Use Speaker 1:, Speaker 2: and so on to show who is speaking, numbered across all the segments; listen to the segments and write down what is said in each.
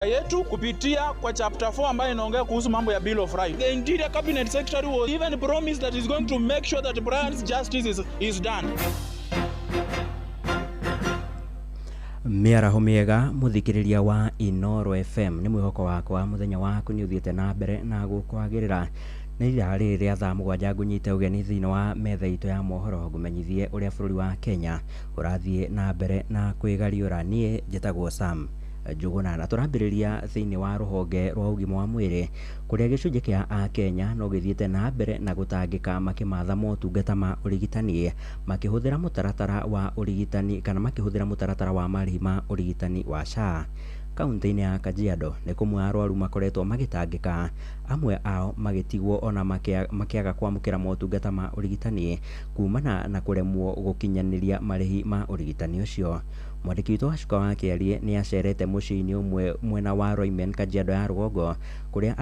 Speaker 1: yetu kupitia kwa chapter 4 ambayo inaongea kuhusu mambo ya Bill of Rights. The Interior Cabinet Secretary was even promised that he's going to make sure that Brian's justice is done.
Speaker 2: Miaraho miega muthikiriria wa Inoro FM ni mwihoko wakwa muthenya waku ni uthiete na mbere na gukwagirira ni irari ria thaa mugwanja ngunyite ugeni thiini wa metha itu ya mohoro ngumenyithie uria bururi wa Kenya urathie na mbere na kwigariura. Nie njitagwo Sam Njuguna na turambiriria thiini wa ruhonge rwa ugima wa mwiri kuria gicunje kia a Kenya no githiete na mbere na gutangika makimatha motungata ma urigitani makihuthira mutaratara wa urigitani kana makihuthira mutaratara wa marĩhi ma urigitani wa SHA. Kaunti-ini ya Kajiado ni kumwe arwaru makoretwo magitangika, amwe ao magitigwo ona makiaga kwamukira motungata ma urigitani kumana na kuremwo gukinyaniria marĩhi ma urigitani ucio. Mwandiki witũ wa Cuka wa Kiarie ni acerete muciĩ-inĩ umwe mwena wa Roimen, Kajiado ya Rugongo, kuria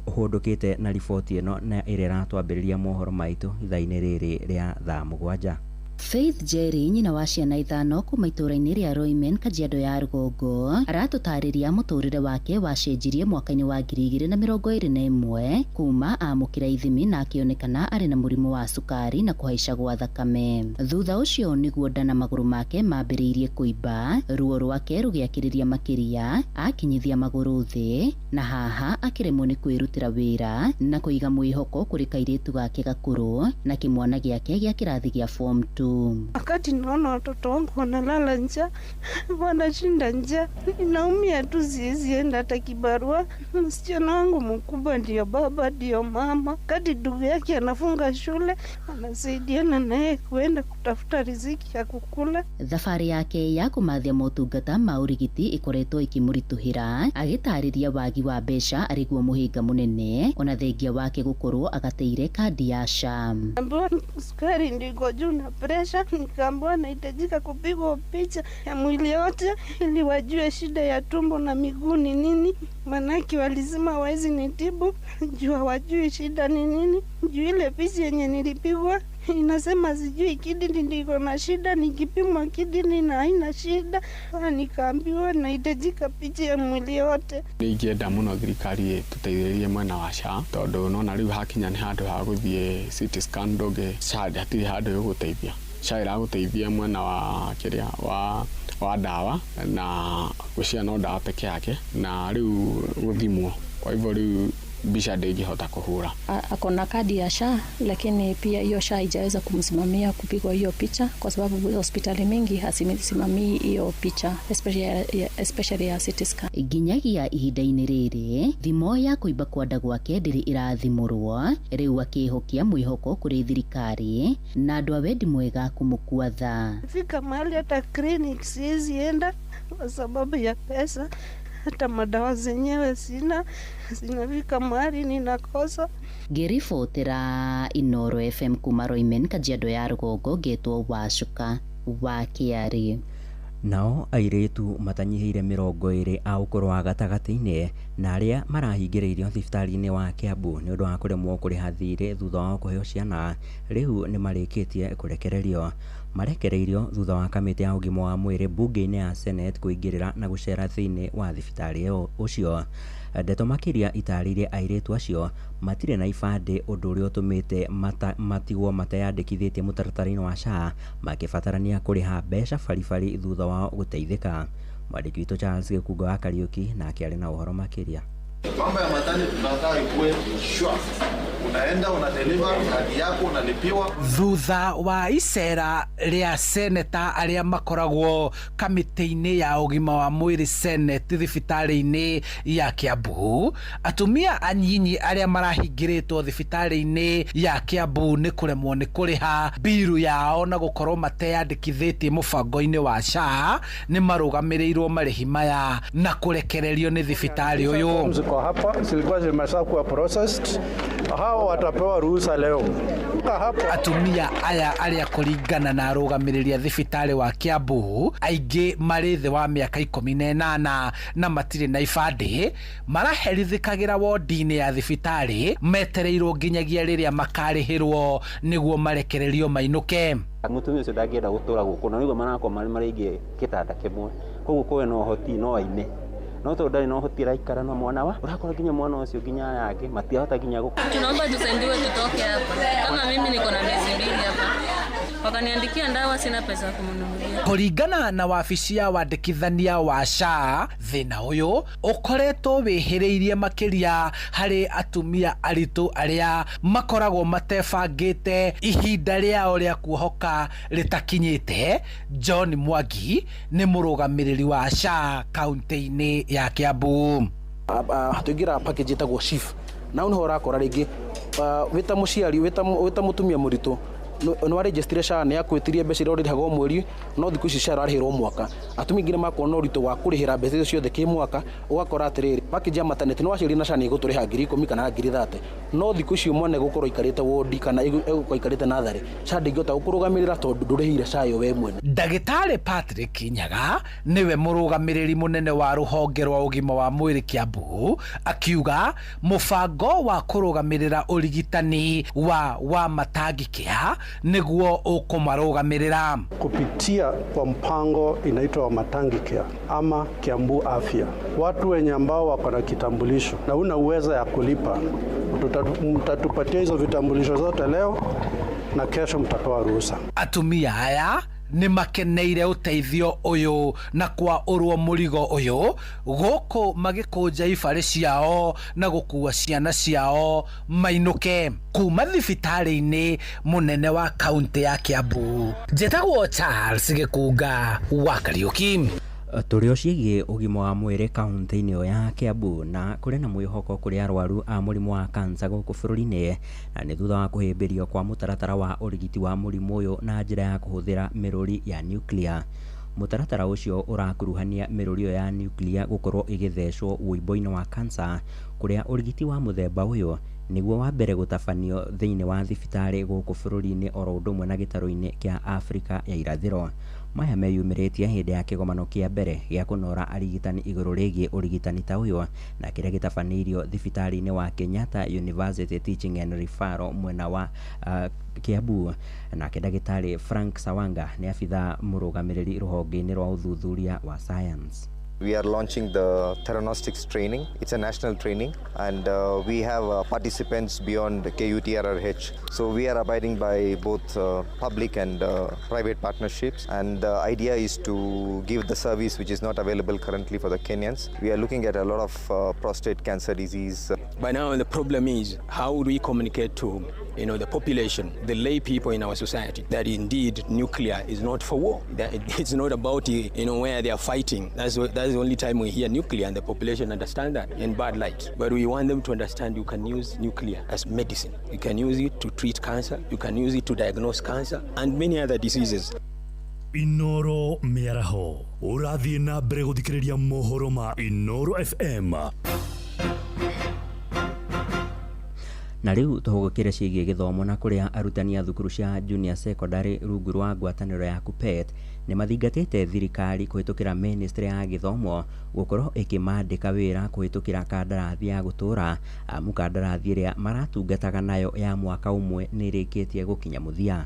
Speaker 2: ahundukite na riboti ĩno na ĩrĩa ĩratwambĩrĩria mohoro maitũ ithaa-inĩ rĩrĩ rĩa thaa mũgwanja.
Speaker 3: Faith Jerry, nyina wa ciana ithano kuma itũra-inĩ rĩa Roimen, Kajiado ya Rugongo, aratũtarĩria mũtũrĩre wake wacenjirie mwaka-inĩ wa 2021 kuma amũkĩra ithimi na akĩonekana arĩ na mũrimũ wa cukari na kũhaica gwa thakame. Thutha ũcio nĩguo nda na magũrũ make mambĩrĩirie kũimba, ruo rwake rũgĩakĩrĩria makĩria, akinyithia magũrũ thĩ, na haha akĩremwo nĩ kwĩrutĩra wĩra na kũiga mwĩhoko kũrĩ kairĩtu gake gakũrũ na kĩmwana gĩake gĩa kĩrathi gĩa form 2.
Speaker 4: Wakati naona watoto wangu wanalala njaa, wanashinda njaa, naumia tu, siwezi enda hata kibarua. Msichana wangu mkubwa ndio baba ndio mama, kati ndugu yake anafunga shule, anasaidiana naye kuenda kutafuta riziki ya kukula.
Speaker 3: Thabarĩ yake ya kũmathia motungata ma ũrigiti ikoretwo ikĩmũritũhĩra, agĩtarĩria wagi wa mbeca arĩ guo mũhĩnga mũnene, ona thengia wake gũkorwo agateire kandi ya SHA.
Speaker 4: Ambiwa sukari ndiko juu na presha, nikaambiwa nahitajika kupigwa picha ya mwili yote ili wajue shida ya tumbo na miguu ni nini. Manaki walisema hawezi nitibu juu hawajui shida ni nini. Juu ile picha yenye nilipigwa inasema sijui kidini ndiko na shida, nikipimwa kidini na haina shida. Nikaambiwa nahitajika picha ya mwili yote.
Speaker 5: Ningĩenda mũno thirikari tũteithĩrĩrie mwena wa SHA, tondũ nona rĩu hakinya nĩ handũ ha gũthiĩ CT scan ndũngĩ SHA hatirĩ handũ gũgũteithia. SHA ĩragũteithia mwena wa kĩrĩa wa ndawa na gũcia no ndawa peke yake na rĩu gũthimwo. Kwa hivyo rĩu bisha ndĩngĩhota kũhũra.
Speaker 6: Akona kadi ya SHA, lakini pia hiyo SHA haijaweza kumsimamia kupigwa hiyo picha kwa sababu hospitali mingi hasimamii hiyo picha, especially ya CT scan.
Speaker 3: Nginyagia ihinda-inĩ rĩrĩ, thimo ya kũimba kwa nda gwake ndĩrĩ ĩrathimũrwo, rĩu akĩhokia mwĩhoko kũrĩ thirikari na andũ a wendi mwega kũmũkua tha.
Speaker 4: Fika mahali hata clinic siwezi enda kwa sababu ya pesa. Hata madawa zenyewe zinafika mahali ninakosa.
Speaker 3: Ngĩribotera Inoro FM kuma Roimen, Kajiado ya Rugongo, ngetwo wa Cuka wa Kiarie.
Speaker 2: Nao airĩtu matanyihiire 20 a ũkũrũ wa gatagatĩ-inĩ na arĩa marahingĩrĩirio thibitarĩ-inĩ wa Kiambu nĩ ũndũ wa kũremwo kũrĩha thirĩ thutha wa kũheo ciana, rĩu nĩ marĩkĩtie kũrekererio. Marekereirio thutha wa kamĩtĩ ya ũgima wa mwĩrĩ bunge-inĩ ya Senate kũingĩrĩra na gũcera thĩinĩ wa thibitarĩ ũcio. Ndeto makĩria itarĩirie airĩtu acio matirĩ na ibandĩ, ũndũ ũrĩa ũtũmĩte matigwo mateyandĩkithĩtie mũtaratara-inĩ wa SHA, makĩbatarania kũrĩha mbeca baribari thutha wa gũteithĩka. Mwandĩki witũ Charles Gĩkungo wa Kariuki na akĩarĩ na ũhoro makĩria.
Speaker 7: Mambo ya matani tunataka ikuwe sure. Unaenda unadeliver kadi yako unalipiwa.
Speaker 8: Thutha wa icera ria seneta aria makoragwo kamĩtĩ-inĩ ya ũgima wa mwĩrĩ Senate thibitarĩ-inĩ ya Kiambu, atumia anyinyi aria marahingĩrĩtwo thibitarĩ-inĩ ya Kiambu nĩ kũremwo nĩ kũrĩha biru yao na gũkorwo mateyandĩkithĩtie mũbango-inĩ wa SHA nĩ marũgamĩrĩirwo marĩhi maya na kũrekererio nĩ thibitarĩ ũyũ.
Speaker 9: Ziko hapa zilikuwa zimeshakuwa processed, hao watapewa ruhusa leo.
Speaker 8: Atumia aya aria kũringana na arũgamĩrĩri a thibitarĩ wa Kiambu aingĩ marĩ thĩ wa mĩaka 18 na matirĩ na ibandĩ maraherithĩkagĩra wodi-inĩ ya thibitarĩ metereirwo nginyagia rĩrĩa makarĩhĩrwo nĩguo marekererio mainũke.
Speaker 10: Mũtumia ũcio ndangĩenda gũtũra gũkũ na nĩguo marakoma marĩ aingĩ gĩtanda kĩmwe, koguo kũwe no hoti no aine no to ndari no hotira ikara na mwana wa urakora kinya mwana ucio kinya yake matiahota kinya guka.
Speaker 11: Tunaomba tusaidiwe tutoke hapa. Kama mimi niko na miezi 2 hapa. Wakaniandikia ndawa, sina pesa kumnunulia.
Speaker 8: Kuringana na wabici ya wandikithania wa SHA, thina uyu ukoretwo wihireirie makiria hari atumia aritu aria makoragwo matebangite ihinda riao ria kuohoka ritakinyite. John Mwangi ni murugamiriri wa SHA kaunti-ini ya Kiambu.
Speaker 12: Tuingira package itagwo SHIF na unho urakora ringi wita muciari wita mutumia muritu no register SHA ne yakwitirie mbeca iro rihagwo mweri no thiku ici SHA arihirwo mwaka atumi ngire makona urito wa kurihira mbeca icio ciothe ki mwaka ugakora atiriri package ya maternity no waciri na SHA ni iguturiha 10,000 kana 30,000 no thiku icio mwana gukorwo ikarite wodi kana ikarite nathari SHA ndingota gukurugamirira tondu ndurihire SHA yo we mwene.
Speaker 8: Ndagitari Patrick Nyaga niwe murugamiriri munene wa ruhonge rwa ugima wa mwiri Kiambu akiuga mubango wa kurugamirira urigitani wa matangikea niguo ukumarugamirira
Speaker 9: kupitia kwa mpango inaitwa Matangi Care ama Kiambu Afya. Watu wenye ambao wako na kitambulisho na una uwezo ya kulipa, mtatupatia hizo vitambulisho zote leo na kesho mtapewa ruhusa.
Speaker 8: Atumia haya ni makeneire uteithio uyu na kwa urwo murigo uyu guku magikunja ibari ciao na gukua ciana ciao mainuke kuma thibitari-ini munene wa kaunti ya Kiambu. Njitagwo Charles Gikunga wa Kariuki.
Speaker 2: Turio ciĩgiĩ ũgima wa mwĩrĩ kaunti-inĩ ya Kiambu na kũrĩ na mwĩhoko kũrĩ arwaru a mũrimũ wa kansa gũkũ bũrũri-inĩ na nĩ thutha wa kũhĩmbĩrio kwa mũtaratara wa ũrigiti wa mũrimũ ũyũ na njĩra ya kũhũthĩra mĩrũri ya nuclear. Mũtaratara ũcio ũrakuruhania mĩrũri ĩyo ya nuclear gũkorwo ĩgĩthecwo wũimbo-inĩ wa kansa kũrĩa ũrigiti wa mũthemba ũyũ nĩguo wa mbere gũtabanio thĩinĩ wa thibitarĩ gũkũ bũrũri-inĩ oro ũndũ ũmwe na gĩtarũ-inĩ kĩa Afrika ya irathĩro. Maya meyumĩrĩtie hĩndĩ ya kĩgomano kĩa mbere gĩa kũnora arigitani igũrũ rĩgiĩ ũrigitani ta ũyũ na kĩrĩa gĩtabanĩirio thibitarĩ-inĩ wa Kenyatta University Teaching and Referral mwena wa Kiambu. Nake ndagĩtarĩ Frank Sawanga nĩ abitha mũrũgamĩrĩri rũhonge-inĩ rwa ũthuthuria wa science.
Speaker 13: We are launching the theranostics training. It's a national training and we have participants beyond KUTRRH. So we are abiding by both public and private partnerships, and the idea is to give the service which is not available currently for the Kenyans. We are looking at a lot of prostate cancer disease.
Speaker 14: By now the problem is how do we communicate to the population, the lay people in our society, that indeed nuclear is not for war. That it's not about where they are fighting. That's the only time we hear nuclear and the population understand that in bad light. But we want them to understand you can use nuclear as medicine. You can use it to treat cancer. You can use it to diagnose cancer and many other diseases.
Speaker 15: Inoro Miaraho. Urathi na mbere guthikiriria mohoro ma Inoro FM.
Speaker 2: Na rĩu tũhũgũkĩre ciĩgiĩ gĩthomo na kũrĩa arutani a thukuru cia junior secondary rungu rwa ngwatanĩro ya KUPPET nĩ mathingatĩte thirikari kũhĩtũkĩra ministry ya gĩthomo gũkorwo ĩkĩmandĩka wĩra kũhĩtũkĩra kandarathi ya gũtũũra amu kandarathi ĩrĩa maratungataga nayo ya mwaka ũmwe nĩ ĩrĩkĩtie gũkinya mũthia.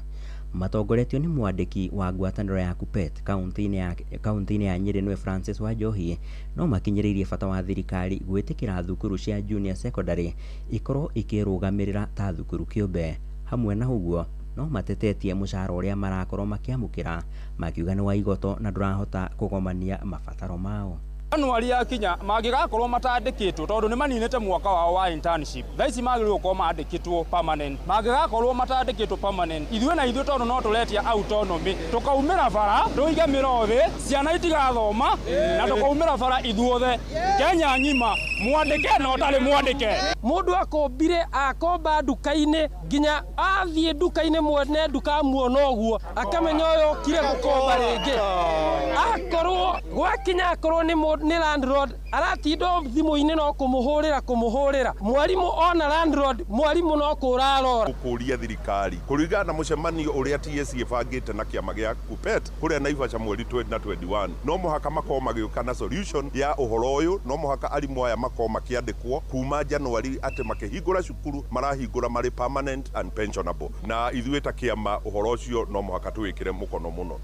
Speaker 2: Matongoretio nĩ mwandĩki wa ngwatanĩro ya KUPPET kaunti-inĩ ya Nyeri nĩwe Francis Wanjohi no makinyĩrĩirie bata wa thirikari gwĩtĩkĩra thukuru cia junior secondary ikorwo ikĩrũgamĩrĩra ta thukuru kĩũmbe. Hamwe na ũguo no matetetie mũcara ũrĩa marakorwo makĩamũkĩra makiuga nĩ wa igoto na ndũrahota kũgomania mabataro mao.
Speaker 16: Januari yakinya magigakorwo matandikitwo tondu ni maninite mwaka wao wa internship. Thaici magirwo ko mandikitwo permanent. Magigakorwo matandikitwo permanent. Ithuĩ na ithuĩ tondu no tuletia autonomy. Tukaumira bara, tuige mirothi, ciana itigathoma na tukaumira bara ithuothe. Kenya ngima mwandike no tari mwandike.
Speaker 17: Mundu akombire akomba nduka-ini nginya athie nduka-ini mwene nduka muona uguo akamenya uyu kire gukomba ringi. Akorwo gwakinya akorwo ni landlord aratindo thimu-ini no kumuhurira mwarimu ona landlord mwarimu no kurarora
Speaker 18: kuria thirikari kuringana na mucemanio uria TSC ibangite na kiama gia KUPPET kuria Naivasha mweri 2021 no muhaka makorwo magiuka na solution ya uhoro uyu no muhaka arimu aya makorwo makiandikwo kuma Januari ati makihingura cukuru marahingura mari permanent and pensionable na ithuĩ ta kiama uhoro ucio no muhaka tuwikire mukono muno.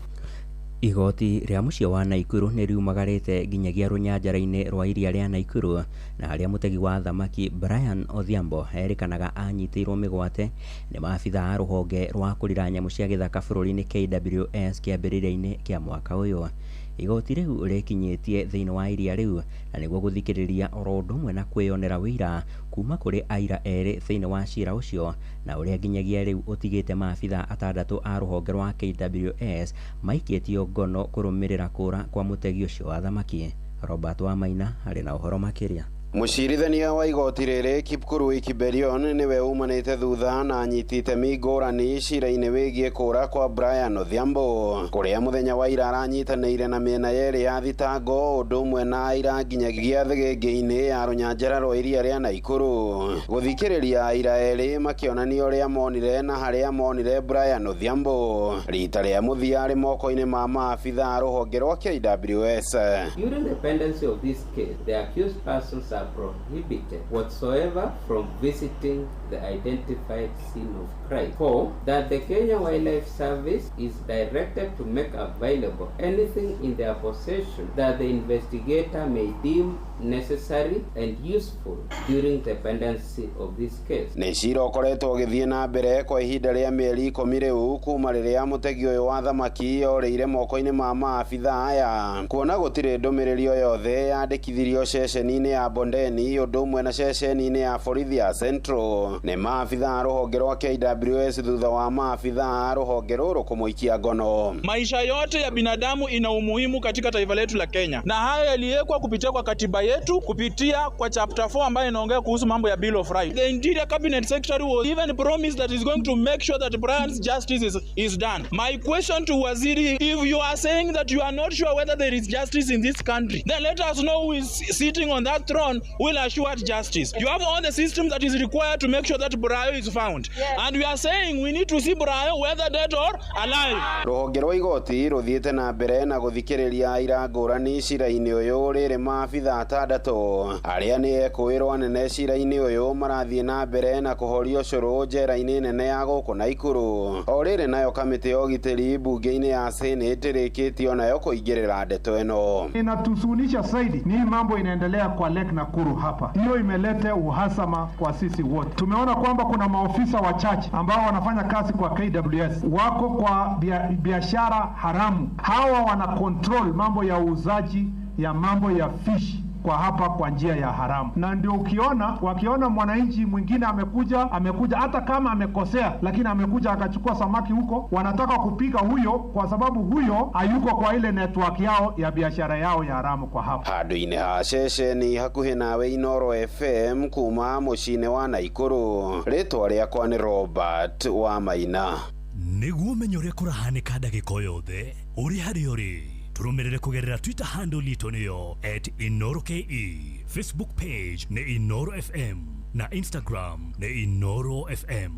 Speaker 2: Igoti ria muciĩ wa Naikuru nĩ riumagarĩte nginyagia rũnyanjara-inĩ rwa iria rĩa Naikuru, na harĩa mũtegi wa thamaki Brian Odhiambo erĩkanaga anyitĩirwo mĩgwate nĩ maabitha a rũhonge rwa kũrira nyamũ cia gĩthaka bũrũri-inĩ KWS kĩambĩrĩria-inĩ kĩa mwaka ũyũ. Igoti rĩu rĩkinyĩtie thĩinĩ wa iria rĩu na nĩguo gũthikĩrĩria oro ũndũ ũmwe na kwĩyonera wĩira kuma kũrĩ aira erĩ thĩinĩ wa cira ũcio, na ũrĩa nginyagia rĩu ũtigĩte maabitha 6 a rũhonge rwa KWS maikĩtio ngono kũrũmĩrĩra kũra kwa mũtegi ũcio wa thamaki. Robert Wamaina arĩ na ũhoro makĩria.
Speaker 19: Mũcirithania wa igoti rĩrĩ Kipkurui Kibelion nĩwe umanĩte thutha na anyitĩte ngũrani cira-inĩ wĩgiĩ kũra kwa Brian Odhiambo, kũrĩa mũthenya wa ira aranyitanĩire na mĩena yerĩ ya thitango ũndũ ũmwe na aira nginyagia thĩgĩngĩ-inĩ ya rũnyanjara rwa iria rĩa Naikuru. Gũthikĩrĩria aira erĩ makĩonania ũrĩa monire na harĩa monire Brian Odhiambo rita rĩa mũthia arĩ moko-inĩ ma maabitha a rũhonge rwa KWS.
Speaker 20: During the pendency of this case, the accused persons are prohibited whatsoever from visiting the identified scene of crime. 4. That the Kenya Wildlife Service is directed to make available anything in their possession that the investigator may deem necessary and useful during the pendency of this case.
Speaker 19: Nĩcira ũkoretwo ũgĩthiĩ na mbere kwa ihinda rĩa mĩeri 10 rĩu kuma rĩrĩa mũtegi ũyũ wa thamaki orĩire moko-inĩ ma maabitha aya, kuona gũtirĩ ndũmĩrĩri o yothe yandĩkithirio ceceni-inĩ ya Bondeni ũndũ ũmwe na ceceni-inĩ ya borithi ya Central. Nĩ maabitha a rũhonge rwa KWS thutha wa maabitha a rũhonge rũrũ kũmũikia ngono.
Speaker 1: Maisha yote ya binadamu ina umuhimu katika taifa letu la Kenya, na hayo yaliwekwa kupitia kwa katiba yetu, kupitia kwa chapter 4 ambayo inaongea kuhusu mambo ya Bill of Rights. The Interior Cabinet Secretary was even promised that is going to make sure that Brian's justice is done. My question to Waziri, if you are saying that you are not sure whether there is justice in this country, then let us know who is sitting on that throne will assure justice. You have all the system that is required to make sure that Brian is found. Yes. And we are saying we need to see Brian whether dead or alive.
Speaker 19: Rũhonge rwa igoti rũthiĩte na mbere na gũthikĩrĩria ira ngũrani cira-inĩ ũyũ rĩrĩ maabitha 6 arĩa nĩ ekũĩrwo anene cira-inĩ ũyũ marathiĩ na mbere na kũhorio cũrũ njera-inĩ nene ya gũkũ Naikuru. O rĩrĩ nayo kamĩtĩ ya ũgitĩri bunge-inĩ ya Senate rĩkĩtio nayo kũingĩrĩra ndeto ĩno.
Speaker 21: Inatusunisha zaidi ni mambo inaendelea kwa Lake Nakuru hapa. Hiyo imelete uhasama kwa sisi wote. Tumeona kwamba kuna maofisa wachache ambao wanafanya kazi kwa KWS wako kwa biashara haramu. Hawa wana control mambo ya uuzaji ya mambo ya fish kwa hapa kwa njia ya haramu, na ndio wakiona mwananchi mwingine amekuja hata kama amekosea, lakini amekuja akachukua samaki huko, wanataka kupiga huyo kwa sababu huyo hayuko kwa ile network yao ya biashara yao ya haramu kwa hapa.
Speaker 19: Handũ-inĩ ha ceceni hakuhĩ nawe Inoro FM kuma mũciĩ wa Naikuru, rĩtwa rĩakwa nĩ Robert Wamaina.
Speaker 15: Nĩguo ũmenye ũrĩa kũrahanĩka ndagĩka yothe ũrĩ harĩa ũrĩ, tũrũmĩrĩre kũgerera Twitter handle itũ nĩyo @InoroKE, Facebook page nĩ Inoro FM na Instagram nĩ Inoro FM.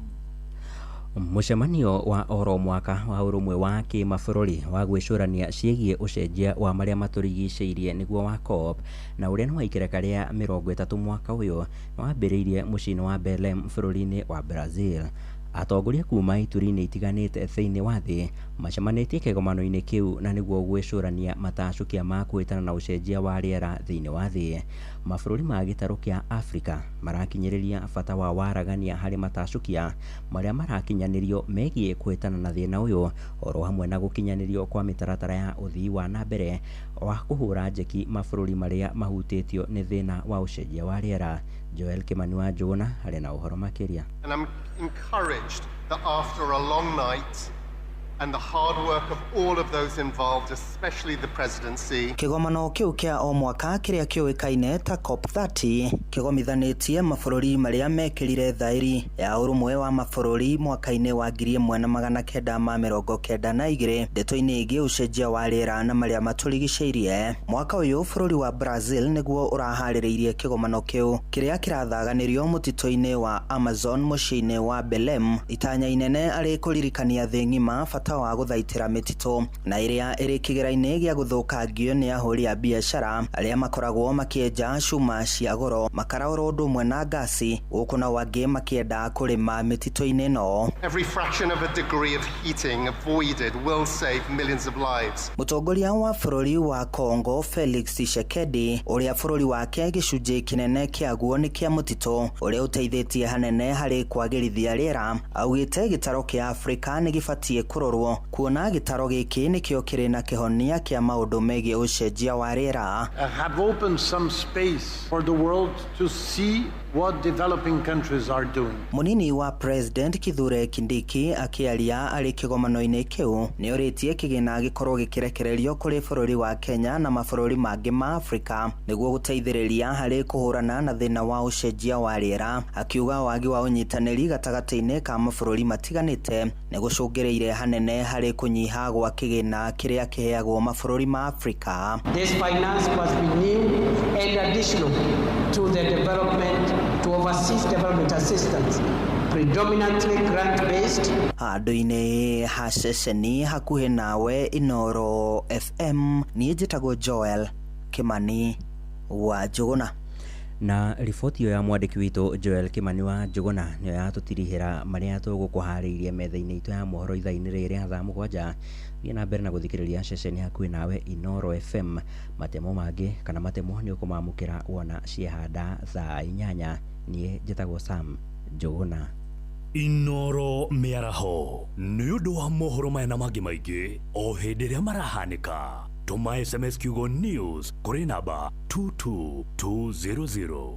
Speaker 2: Mũcemanio wa oro mwaka wa ũrũmwe wa kĩmabũrũri wa gwĩcũrania ciĩgiĩ ũcenjia wa marĩa matũrigicĩirie nĩguo wa COP na ũrĩa nĩ wa ikereka rĩa 30 mwaka ũyũ wambĩrĩirie mũciĩ-inĩ wa Belém bũrũri-inĩ wa Brazil. Atongoria kuma ituri-inĩ itiganĩte thĩinĩ wa thĩ macemanĩtie kĩgomano-inĩ kĩu na nĩguo gwĩcũrania matacukia ma kwĩtana na ũcenjia wa rĩera thĩinĩ wa thĩ. Mabũrũri ma gĩtarũ kĩa Afrika marakinyĩrĩria bata wa waragania harĩ matacukia marĩa marakinyanĩrio megiĩ kwĩtana na thĩna ũyũ, oro hamwe na gũkinyanĩrio kwa mĩtaratara ya ũthii wa na mbere wa kũhũra njeki mabũrũri marĩa mahutĩtio nĩ thĩna wa ũcenjia wa rĩera. Joel Kimani wa Jona arĩ na ũhoro makĩria.
Speaker 22: And I'm encouraged that after a long night and the hard work of all of those involved, especially the presidency.
Speaker 23: Kĩgomano kĩu kĩa o mwaka kĩrĩa kĩũĩkaine ta COP30 kĩgomithanĩtie mabũrũri marĩa mekĩrire thaĩri ya ũrũmwe wa mabũrũri mwaka-inĩ wa 1992 ndeto-inĩ ĩgiĩ ũcenjia wa rĩera na marĩa matũrigicĩirie. Mwaka ũyũ bũrũri wa Brazil nĩguo ũraharĩrĩirie kĩgomano kĩu kĩrĩa kĩrathaganĩrio mũtitũ-inĩ wa Amazon mũciĩ-inĩ wa Belém, itanya inene arĩ kũririkania thĩ ng'ima bata wa guthaitira mititu na iria iri kigera-ini gia guthukangio ni ahuri a biashara aria makoragwo makienja cuma cia goro makara oro umwe na gasi guku na wangi makienda kurima mititu-ini no.
Speaker 22: Every fraction of a degree of heating avoided will save millions of lives.
Speaker 23: Mutongoria wa bururi wa Congo Felix Tshisekedi uria bururi wake gicunji kinene kiaguo ni kia mutitu uria uteithitie hanene hari kwagirithia riera augite gitaro kia Afrika ni gibatie kurorwo kuona gitaro giki nikio kiri na kihonia kia maundu megie ucenjia wa riera.
Speaker 4: Have opened some space for the world to see what developing countries are doing.
Speaker 23: Munini wa President Kithure Kindiki akiaria ari kigomano-ini kiu ni uritie kigina gikorwo gikirekererio kuri bururi wa Kenya na mabururi mangi ma Afrika niguo guteithiriria hari kuhurana na thina wa ucenjia wa riera akiuga wagi wa unyitaniri gatagati-ini ka mabururi matiganite ni gucungireire hanene hari kunyiha gwa kigina kiria kiheagwo mabururi ma Afrika.
Speaker 5: This finance must be new and additional to the development to overseas development assistance, predominantly grant-based.
Speaker 23: Handu-ini haceceni hakuhi nawe Inoro FM ni njitagwo Joel Kimani wa Njuguna.
Speaker 2: Na riboti yo ya mwandiki witu Joel Kimani wa Njuguna niyo yatutirihira maria tugukuhariirie metha-ini itu ya mohoro ithaa-ini riri thaa 7 thie na mbere na guthikiriria ceceni hakuhi nawe Inoro FM. Matemo mangi kana matemo ni ukumamukira wona ciehanda thaa 8. Nie njitagwo Sam Njuguna.
Speaker 15: Inoro miaraho ni undu wa mohoro maya na mangi maingi o hindi ria marahanika. Tuma SMS kiugo news kuri namba 22200.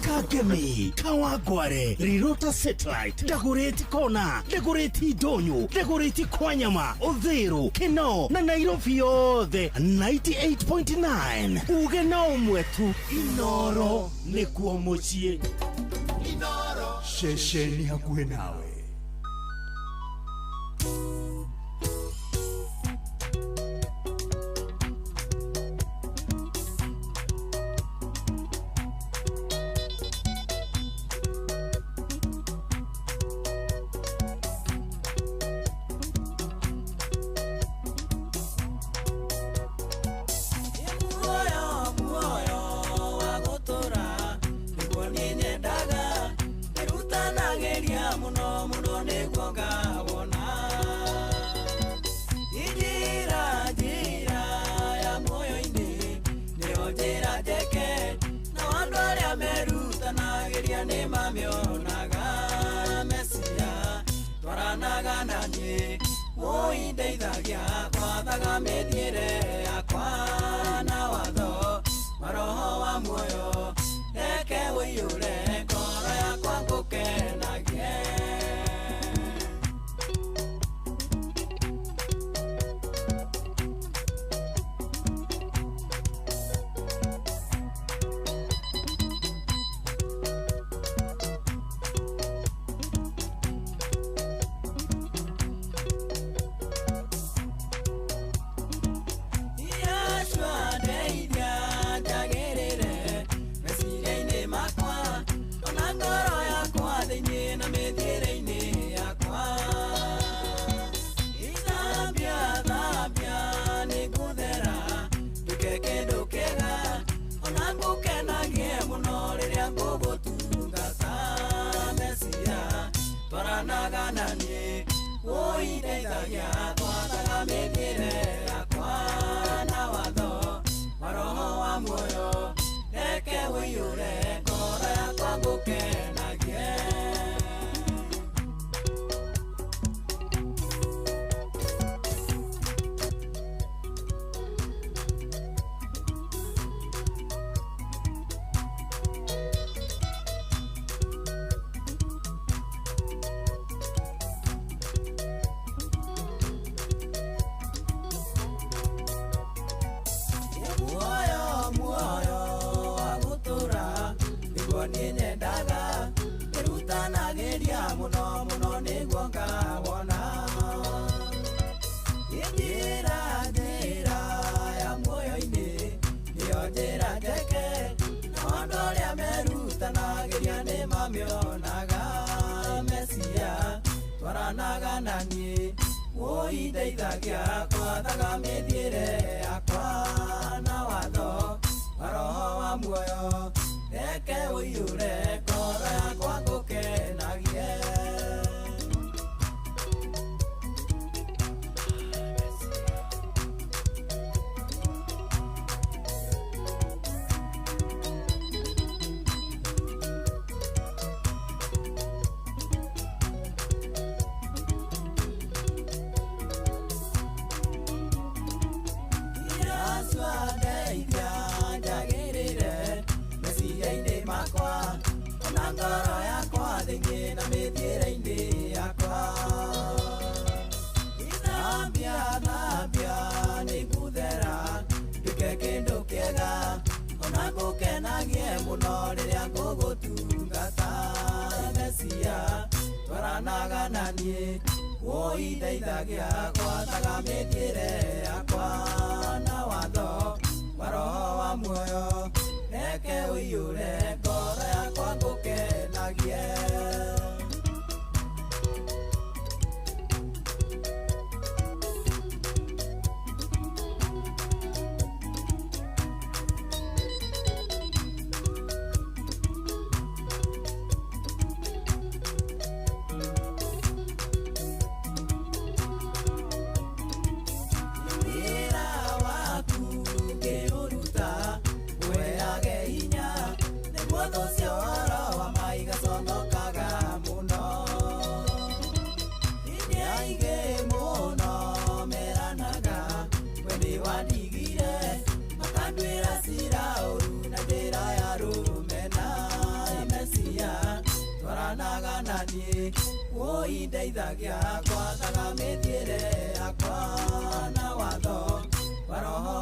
Speaker 6: Kagemi, Kawagware, Rirota Satellite, Dagoretti Kona, Dagoretti Donyo, Dagoretti Kwanyama, Odhero, Keno, na Nairobi yothe 98.9. Uge na umwetu, Inoro nikuo mucie. Inoro, shesheni hakuhe nawe.
Speaker 3: twaranaga nanie woindeithagia kwathaga mĩthiĩre yakwa na watho wa roho wa muoyo reke ũiyũre ngoro yakwa ngũkenagie ngoro yakwa thĩinĩ na mĩthiĩre-inĩ yakwa thambia nĩngũthera nduĩke kĩndũ kĩega ona ngũkenagie mũno rĩrĩa ngũgũtungata Mesia twaranaga naniĩ woindeithagia gwathaga mĩthiĩre yakwa na watho wa roho wa muoyo reke ũiyũre ngoro yakwa ngũkenagie woindeithagia gwathaga mĩthiĩre yakwa na watho wa roho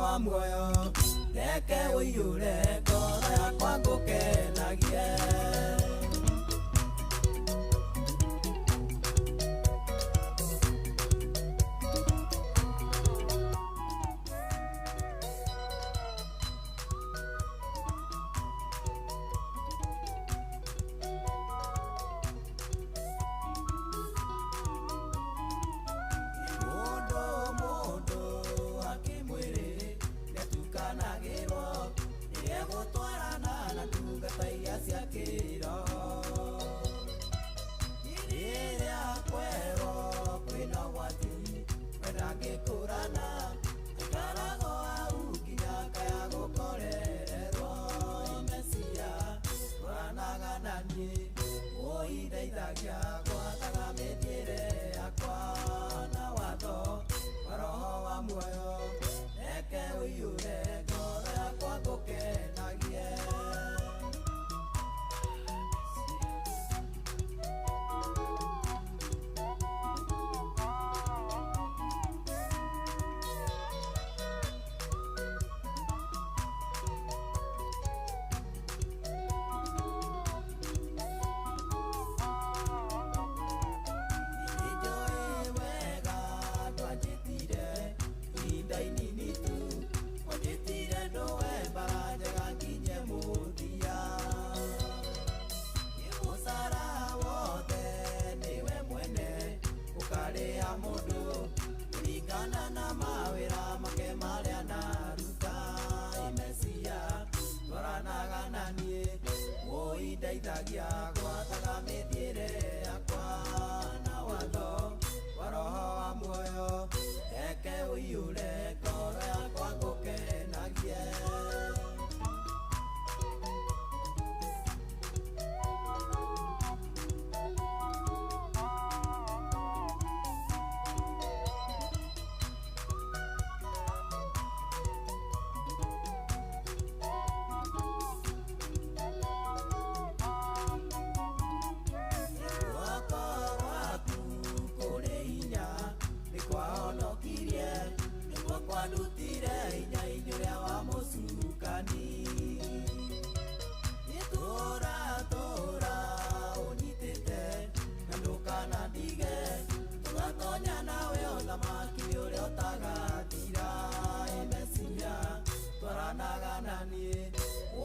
Speaker 3: wa muoyo reke ũiyũre ngoro yakwa ngũkenagie woindeithagia gwathaga mĩthiĩre yakwa na watho wa roho wa muoyo reke ũiyũre ngoro yakwa ngũkenagie ndeithagia gwathaga mĩthiĩre yakwa na watho wa roho wa muoyo kwandutire inya-inĩ ũrĩa wa mũcukani itũra ũnyitĩte na ndũkanandige tũgatonya nawe ũthamaki ũrĩa ũtagatira meciria twaranaga naniĩ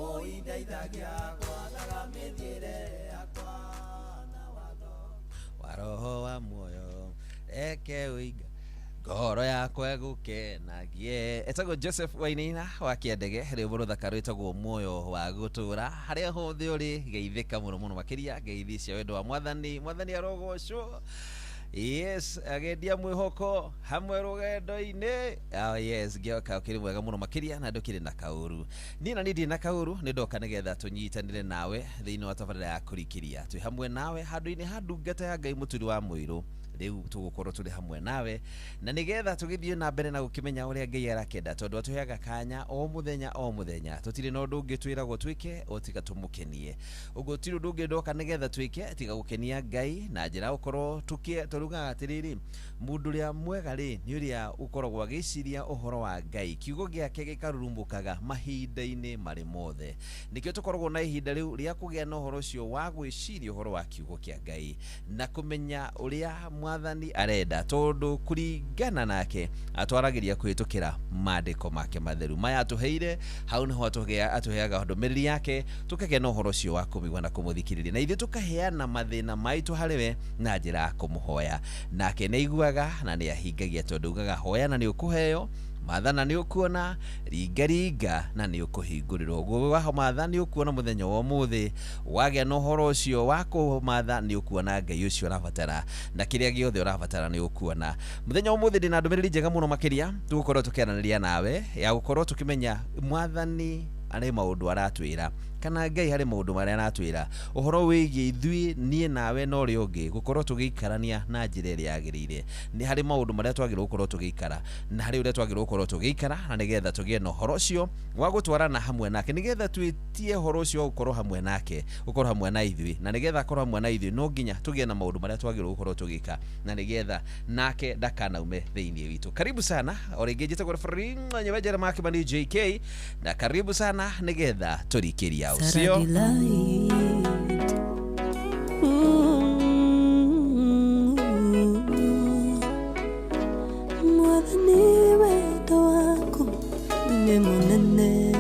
Speaker 3: ũindeithagia gwathaga mĩthiĩre yakwa na watho
Speaker 7: wa roho wa muoyo eke ũinga ngoro yakwa gukenagie. Etagwo Joseph Wainaina wa Kiandege rĩu mũthaka rwĩtagwo muoyo wa gũtũra harĩa hothe ũrĩ geithĩka mũno mũno makĩria ngeithi cia wendo wa mwathani arogocwo. Yes, agendia mwĩhoko hamwe rũgendo-inĩ. Yes, ngĩoka ũkĩrĩ mwega mũno makĩria na ndũkĩrĩ na kaũru. Niĩ na nĩ na kaũru nĩ ndoka nĩgetha tũnyitanĩre nawe thĩinĩ wa tabarĩra ya kũrikĩria twĩ hamwe nawe handũ-inĩ ha ndungata ya Ngai mũturi wa mũirũ. Rĩu tũgũkorwo tũrĩ hamwe nawe na nĩgetha tũgĩthiĩ na mbere na gũkĩmenya ũrĩa Ngai arakenda tondũ atũheaga kanya o mũthenya tũtirĩ na ũndũ ũngĩ twĩragwo twĩke o tiga tũmũkenie. Ũguo ti ũndũ ũngĩ ndoka nĩgetha twĩke tiga gũkenia Ngai na njĩra gũkorwo tũrugaga atĩrĩrĩ mũndũ ũrĩa mwega nĩ ũrĩa ũkoragwo agĩciria ũhoro wa Ngai kiugo gĩake gĩkarurumbukaga mahinda-inĩ marĩ mothe. Nĩkĩo tũkoragwo na ihinda rĩu rĩa kũgĩa na ũhoro ũcio wa gwĩciria ũhoro wa kiugo kĩa Ngai na kũmenya ũrĩa mwathani arenda tondu kuringana nake atwaragĩria kwĩtũkĩra maandĩko make matheru maya atũheire hau nĩho atũheaga ndũmĩrĩri yake tũkagĩa na ũhoro ũcio wa kũmigua na kũmũthikĩrĩria na ithuĩ tũkaheana mathĩna maitũ harĩ we na njĩra ya kũmũhoya nake nĩ aiguaga na nĩ ahingagia tondũ ugaga hoya na nĩ ũkũheo mathana nĩ ũkuona ringa na nĩ ũkũhingũrĩrwo. Ũguo wa matha nĩ ũkuona mũthenya wa ũmũthĩ wagĩa na ũhoro ũcio wa kũmatha nĩ ũkuona Ngai ũcio ũrabatara na kĩrĩa gĩothe ũrabatara nĩ ũkuona. Mũthenya wa ũmũthĩ ndĩna ndũmĩrĩri njega mũno makĩria tũgũkorwo tũkĩaranĩria nawe ya gũkorwo tũkĩmenya mwathani arĩ maũndũ aratwĩra kana Ngai harĩ maũndũ marĩa aratwĩra ũhoro wĩgiĩ ithuĩ niĩ nawe na ũrĩa ũngĩ gũkorwo tũgĩikarania na njĩra ĩrĩa yagĩrĩire. Nĩ harĩ maũndũ marĩa twagĩrĩirwo gũkorwo tũgĩikara na harĩ ũrĩa twagĩrĩirwo gũkorwo tũgĩikara na nĩgetha tũgĩe na ũhoro ũcio wa gũtwarana hamwe nake nĩgetha twĩtie ũhoro ũcio wa gũkorwo hamwe nake gũkorwo hamwe na ithuĩ na nĩgetha akorwo hamwe na ithuĩ no nginya tũgĩe na maũndũ marĩa twagĩrĩirwo gũkorwo tũgĩka na nĩgetha nake ndakanaume thĩinĩ witũ. Karibu sana o rĩngĩ njĩtagwo Fringa Nyewenjera Makimani JK na karibu sana nĩgetha tũrikĩria ucio.
Speaker 10: Mwathani wendo wako ni munene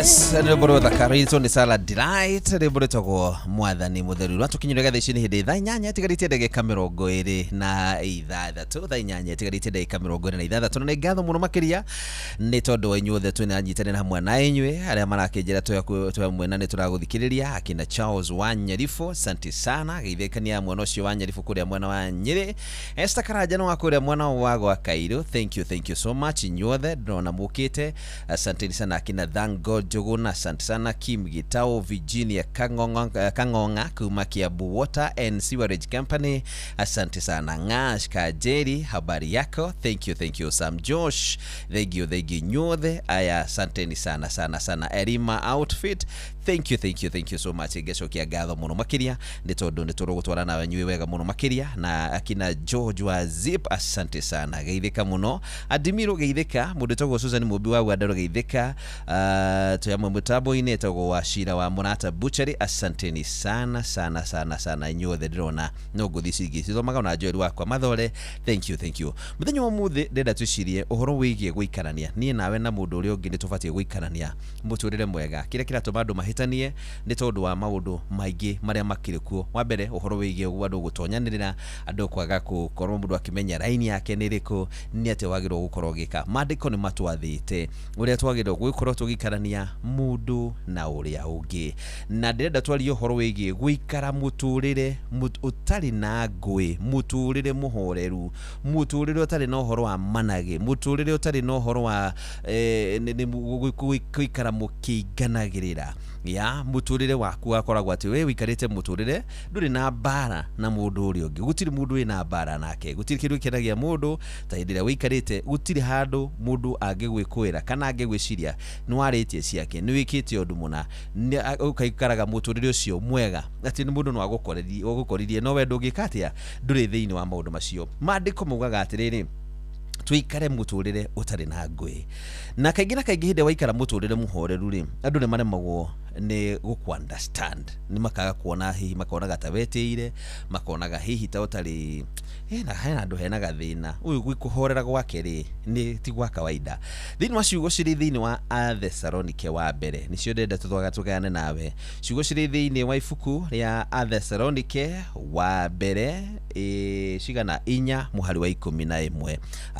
Speaker 7: Yes, riboro thakarito ni Salad Delight riboro toko mwathani mutheru rwatukinyire gathicini hindi thaa 8 tigarite ndagika 23 thaa 8 tigarite ndagika 23 na ngatho muno makiria ni tondu inyuothe twinanyitanira hamwe na inywe aria marakinjira twamwe na nituraguthikiriria akina Charles Wanyarifu asante sana geithekania mwana ucio Wanyarifu kuria mwana wa Nyeri Esther Karanja no akuria mwana wa gwa Kairo thank you so much inyuothe ndona mukite asante sana akina Thank God Jogona asante sana Kim Gitao Virginia Kangonga kuma Kiambu Water and Sewerage Company asante sana Ngash Kajeri habari yako thank you Sam Josh thank you nyothe aya asante sana Erima Outfit thank you so much igecokia ngatho muno makiria ni tondu ni turugutwara na nyui wega muno makiria na akina George wa Zip asante sana geithika muno Adimiro geithika mundu togwo Susan Mubi wa Gwadaro geithika tuyamwe mutabo ine togwo wa Shira wa Monata Butchery asante sana nyothe ndirona no guthicigi cithomaga na Joel wakwa mathore thank you muthenya wa muthi ndenda tucirie uhoro wigie guikarania nie nawe na mundu uri ungi nitubatie guikarania muturire mwega kira tumandu mahitanie ni tondu wa maundu maingi maria makirikuo wa mbere uhoro wigie andu gutonyanirira andu kwaga gukorwo mundu akimenya raini yake ni riku ni ate wagirwo gukorwo gika mandiko ni matwathite uria twagirwo gukorwo tugikarania mundu na uria ungi na ndenda twarie uhoro wigie guikara muturire utari na ngui muturire muhoreru muturire utari na uhoro wa manage muturire utari na uhoro wa guikara mukiganagirira ya muturire waku akoragwo ati we wikarite muturire nduri na bara na mundu uri ungi gutiri mundu ina bara nake gutiri kindu kiragia mundu ta hindira wikarite gutiri handu mundu angigwikwira kana angigwiciria ni waritie ciake ni wikite undu muna ukaikaraga muturire ucio mwega ati ni mundu no agukoririe no wendo ngikatia nduri thiini wa maundu macio mandiko mugaga atiriri tuikare muturire utari na ngui na kaingi hinde waikara muturire muhoreru ri andu ni maremagwo ni guku understand ni makaga kuona hihi makona gatabeteire makonaga hihi ta utari hena andu hena gathina uyu gwikuhorera gwake ri ni ti gwa kawaida thini wa ciugo ciri thini wa Thessalonike wa mbere nicio ndenda tutwaga tugane nawe ciugo ciri thini wa ibuku ria Thessalonike wa mbere cigana 4 muhari wa 11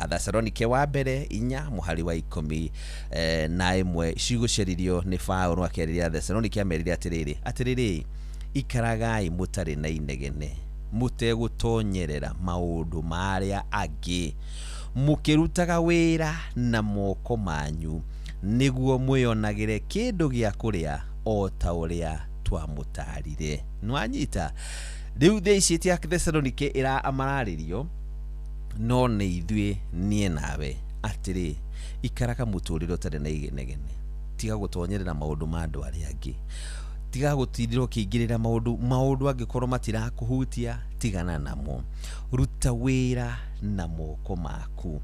Speaker 7: Thessalonike wa mbere 4 muhari wa 11 ciugo ciririo ni Paulo akeriria Thessalonike ameriria atiriri ikaragai mutari na inegene mutegutonyerera maundu maria angi mukirutaga wira na moko manyu niguo mwionagire kindu gia kuria o ta uria twamutarire nwanyita riu theicitie Thessalonike ira amararirio no ne ithue nie nawe atiri ikaraga muturiro tare na igenegene tiga gutonyerera maundu ma andu aria angi tiga gutindirwo kiingirira maundu angikorwo matira kuhutia tigana namo ruta wira na moko maku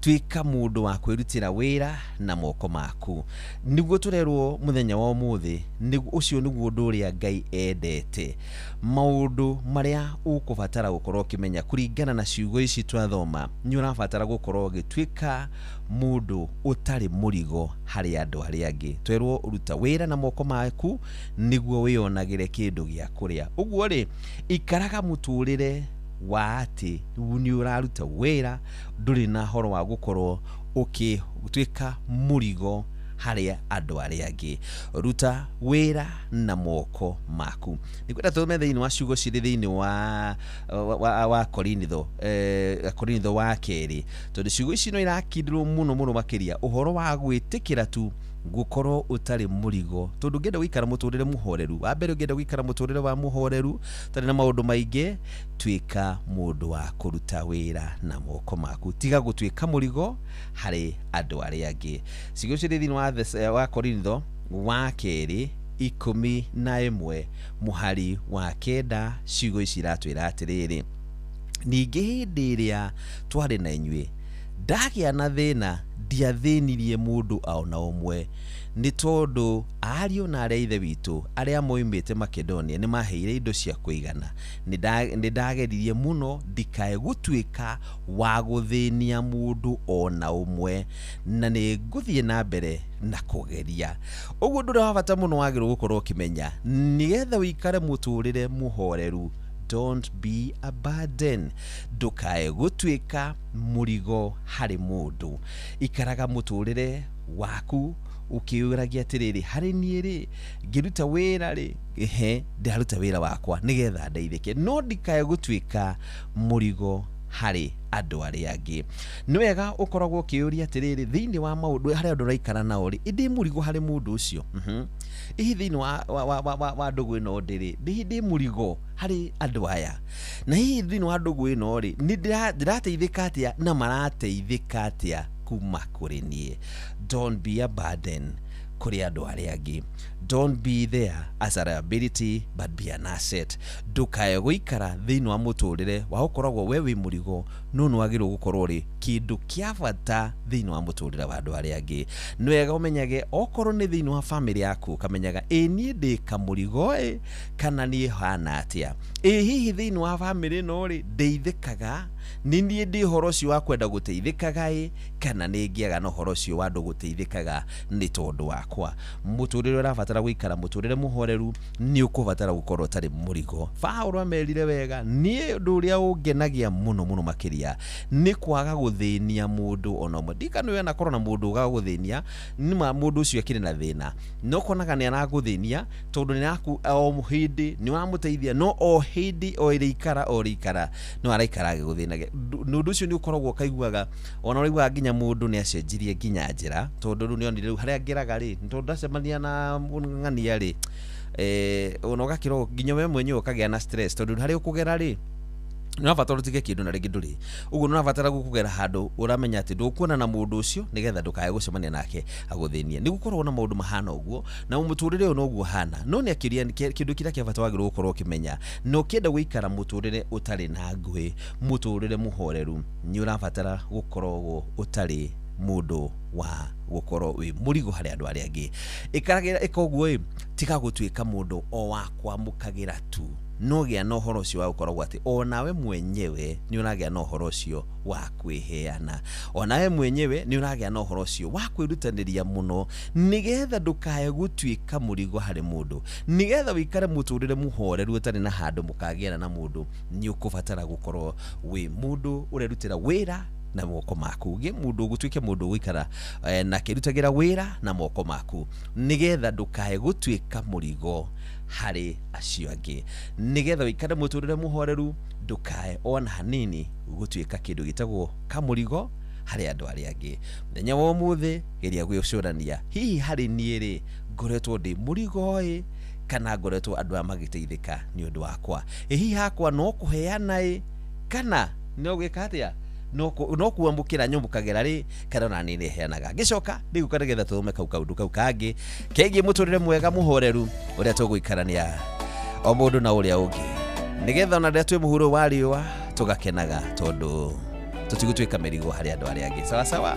Speaker 7: twika mundu wa kwirutira wira na moko maku niguo turerwo muthenya wa umuthi niguo ucio niguo nduria Ngai endete maundu maria ukubatara gukorwo kimenya kuringana na ciugo ici twathoma ni urabatara gukorwo gitwika mundu utari murigo hari andu aria angi twerwo ruta wira na moko maku niguo wionagire kindu gia kuria uguo ri ikaraga muturire wa ati ni uraruta wira nduri na horo wa gukorwo ukitwika murigo haria andu aria angi ruta wira na moko maku nikwenda tume thiini wa ciugo ciri thiini wa Korintho wa keri tondu ciugo ici no irakindirwo muno makiria uhoro wa gwitikira tu gukorwo utari murigo tondu ngenda gwikara muturire muhoreru wa mbere ngenda gwikara muturire wa muhoreru tari na maundu maingi twika mundu wa kuruta wira na moko maku tiga gutwika murigo hari andu aria angi cigo thini wa Korintho wa keri 11 muhari wa kenda cigo ici iratwira atiriri ningi hindi iria twari na inyue ndagia na thina ndiathinirie mundu aona umwe ni tondu ariu na aria ithe witu aria moimite Makedonia ni maheire indo cia kuigana ni ndageririe muno ndikae gutwika wa guthinia mundu ona umwe na ni nguthie na mbere na kugeria uguo ndura wabata muno wagirwo gukorwo kimenya nigetha wikare muturire muhoreru. Don't be a burden. Ndukae gutwika murigo hari mundu. Ikaraga muturire waku ukiuragia atiriri hari niiri ngiruta wira ri ndaruta wira wakwa nigetha ndeithike no ndikae gutwika murigo hari andu aria angi ni wega ukoragwo kiuria atiriri thiini wa maundu hari andu raikara nao ri indi murigo hari mundu ucio ihi thiini wa ndugu ino ndiri ndi murigo hari andu aya na hihi thiini wa ndugu ino ri ni ndirateithika atia na marateithika atia kuma kuri nie. Don't be a burden kuri andu aria angi. Don't be there as a liability but be an asset. Ndukae guikara thiini wa muturire wa ukoragwo we wi murigo no nwagirwo gukorwo ri kindu kia bata thiini wa muturire wa andu aria angi. Ni wega umenyage okorwo ni thiini wa family yaku kamenyaga nie ndi kamurigo kana nie hana atia hihi thiini wa family no ri ndeithikaga ni nie ndi horo cio wa kwenda guteithikaga kana ni ngiaga no horo cio wa ndu guteithikaga ni tondu wakwa muturire urabatara gwikara muturire muhoreru ni ukubatara gukorwo tari murigo. Paulo amerire wega nie ndu uria ungenagia muno makiria ni kwaga guthinia mundu ona mwe ndikano we na korona mundu ga guthinia ni mundu ucio akire na thina no konaga ni anaguthinia tondu ni naku o muhindi ni wamuteithia no o hindi o irikara no araikara agiguthinaga nundu ucio ni ukoragwo kaiguaga ona urigwa nginya mundu ni acenjirie nginya njira tondu ru ni onire haria ngiraga ri tondu ndacemania na ng'ania ri unoga kiro nginya we mwenyewe ukagia na stress tondu haria ukugera ri no abatara utige kindu na ringi nduri uguo no abatara gukugera handu uramenya ati ndukuona na mundu ucio nigetha ndukae gucemania nake aguthinie ni gukorwo na maundu mahana uguo na muturire uyu no guo hana no ni akiria kindu kiria kia bata wagirwo gukorwo kimenya no kienda guikara muturire utari na ngui muturire muhoreru ni urabatara gukorwo utari mundu wa gukorwo wi murigo hari andu aria angi ikaragira ikoguo tiga gutwika mundu o wakwa mukagira tu no gia no horo cio wa gukorwo ati onawe mwenyewe ni unagia no horo cio wa kwiheana onawe mwenyewe ni unagia no horo cio wa kwirutaniria muno nigetha ndukae gutwika murigo hari mundu nigetha wikare muturire muhoreru utari na handu mukagiana na mundu ni ukubatara gukorwo wi mundu urerutira wira na moko maku ge mundu gutwike mundu gwikara na kirutagira wira na moko maku nigetha ndukae gutwika murigo hari acio angi nigetha wikare muturire muhoreru ndukae ona hanini gutwika kindu gitagwo kamurigo hari andu aria angi muthenya wa umuthi geria gwicurania hihi hari niiri ngoretwo ndi murigo kana ngoretwo andu amagiteithika ni undu wakwa hihi hakwa no kuheana kana no gwika atia no kuambukira nyumbukagera ri kana na nini heanaga gicoka ndiguka nigetha tume kaundu kau kangi kegi muturire mwega muhoreru uria tuguikarania o mundu na uria ungi nigetha ona ndia twi muhuro wa riwa tugakenaga tondu tutigutwika mirigo hari andu aria angi sawa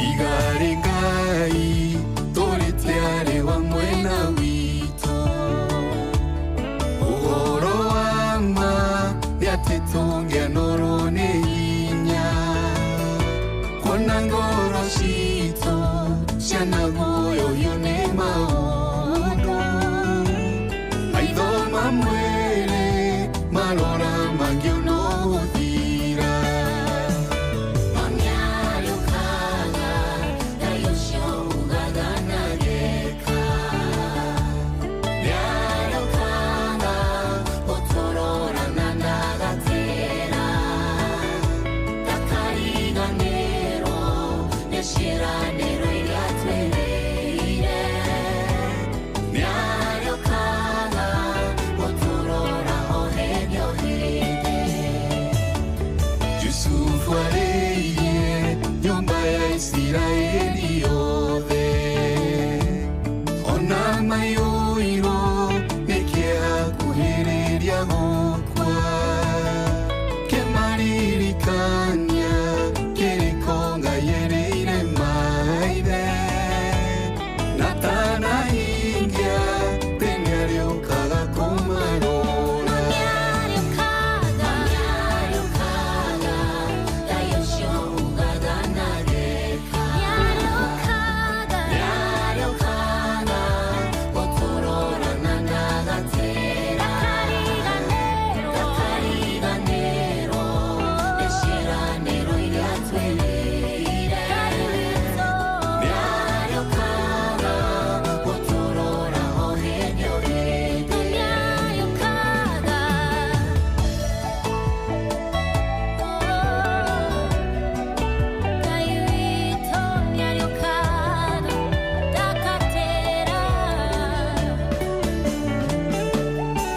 Speaker 3: igari ngai turitiare wa mwena witu uhoro wa ma yatitungia noro ni inya kona ngoro citu ciana guoyo yone maundu maitho mamwere marora mangi unoguthira maniarukaga ciranĩro iria twĩrĩire nĩarĩũkaga gũtũrora o hĩndĩ o hĩndĩ. Yusufu arĩirie nyũmba ya Isiraeli yothe, ona maiyũirwo nĩ kĩeha kuhĩrĩria gũkua, kĩmaririkania kĩrĩko Ngai erĩire maithe, na tanahingia thĩ nĩarĩũkaga kũmarora. Ngai ũcio ugaga na geka, nĩarĩũkaga gũtũrora na ndagatĩra, ndakariganĩrwo nĩ ciĩranĩro iria twĩrĩire, nĩarĩũkaga gũtũrora o hĩndĩ o hĩndĩ. Ngai witũ nĩarĩũkaga ndagatĩra,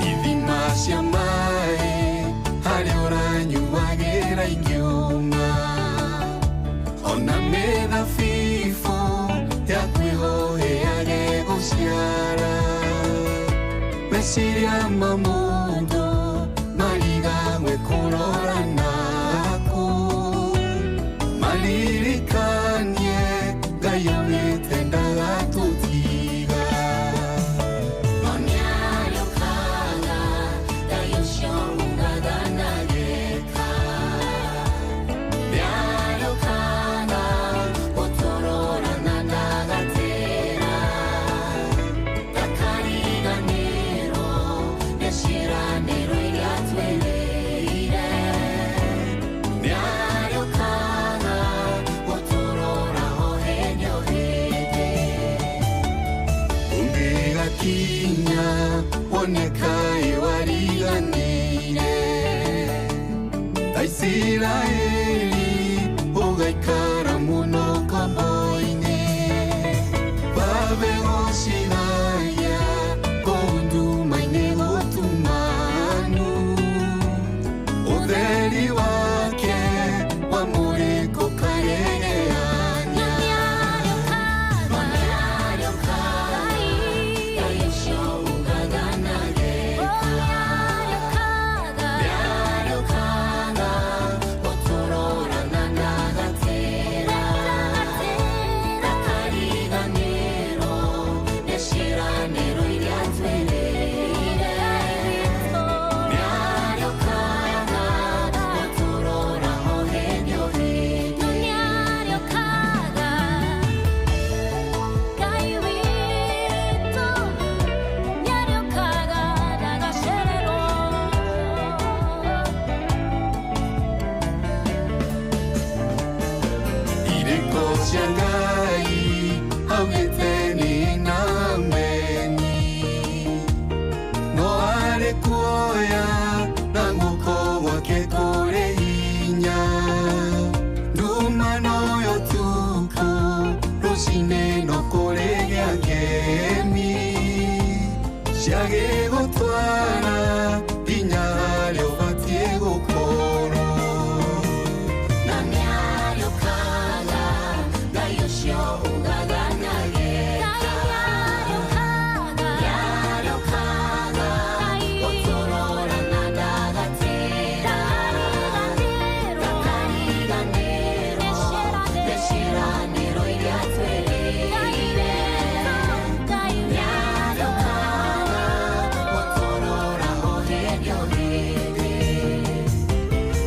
Speaker 3: ithima cia maĩ harĩa ũranyuagĩra ingĩũma, ona mĩthabibũ ya kwĩhoheage gũciara, meciria ma mũndũ mariganwe kũrora naku, maririkanie Ngai augĩte ndagatũtiga. No nĩarĩũkaga, Ngai ũcio ugaga na geka, nĩarĩũkaga gũtũrora na ndagatĩra, ndakariganĩrwo nĩ ciĩranĩro iria twĩrĩire, nĩarĩũkaga gũtũrora o hĩndĩ o hĩndĩ. Ũngĩgakinya wone Ngai wariganĩire, ta Isiraeli ũgaikara mũno kombo-inĩ, babego ciragia kũu nduma-inĩ gũtumanu, ũtheri wake wa mũrĩko karegeania. Ngai ũcio ugaga na geka, nĩarĩũkaga gũtũrora na ndagatĩra, ndakariganĩrwo nĩ ciĩranĩro iria twĩrĩire, nĩarĩũkaga gũtũrora o hĩndĩ o hĩndĩ. Ngai witũ nĩarĩũkaga ndagacererwo. Irĩko cia Ngai augĩte nĩ na meni, no arĩ kuoya na guoko gwake kũrĩ hinya, nduma noyo tuku rũcinĩ no kũrĩ gĩa ngemi, ciagĩgũtwara nginya harĩa ũbatiĩ gũkorwo. Na nĩarĩũkaga, Ngai ũcio ugaga na geka, nĩarĩũkaga gũtũrora na ndagatĩra, ndakariganĩrwo nĩ ciĩranĩro iria twĩrĩire, nĩarĩũkaga gũtũrora o hĩndĩ o hĩndĩ.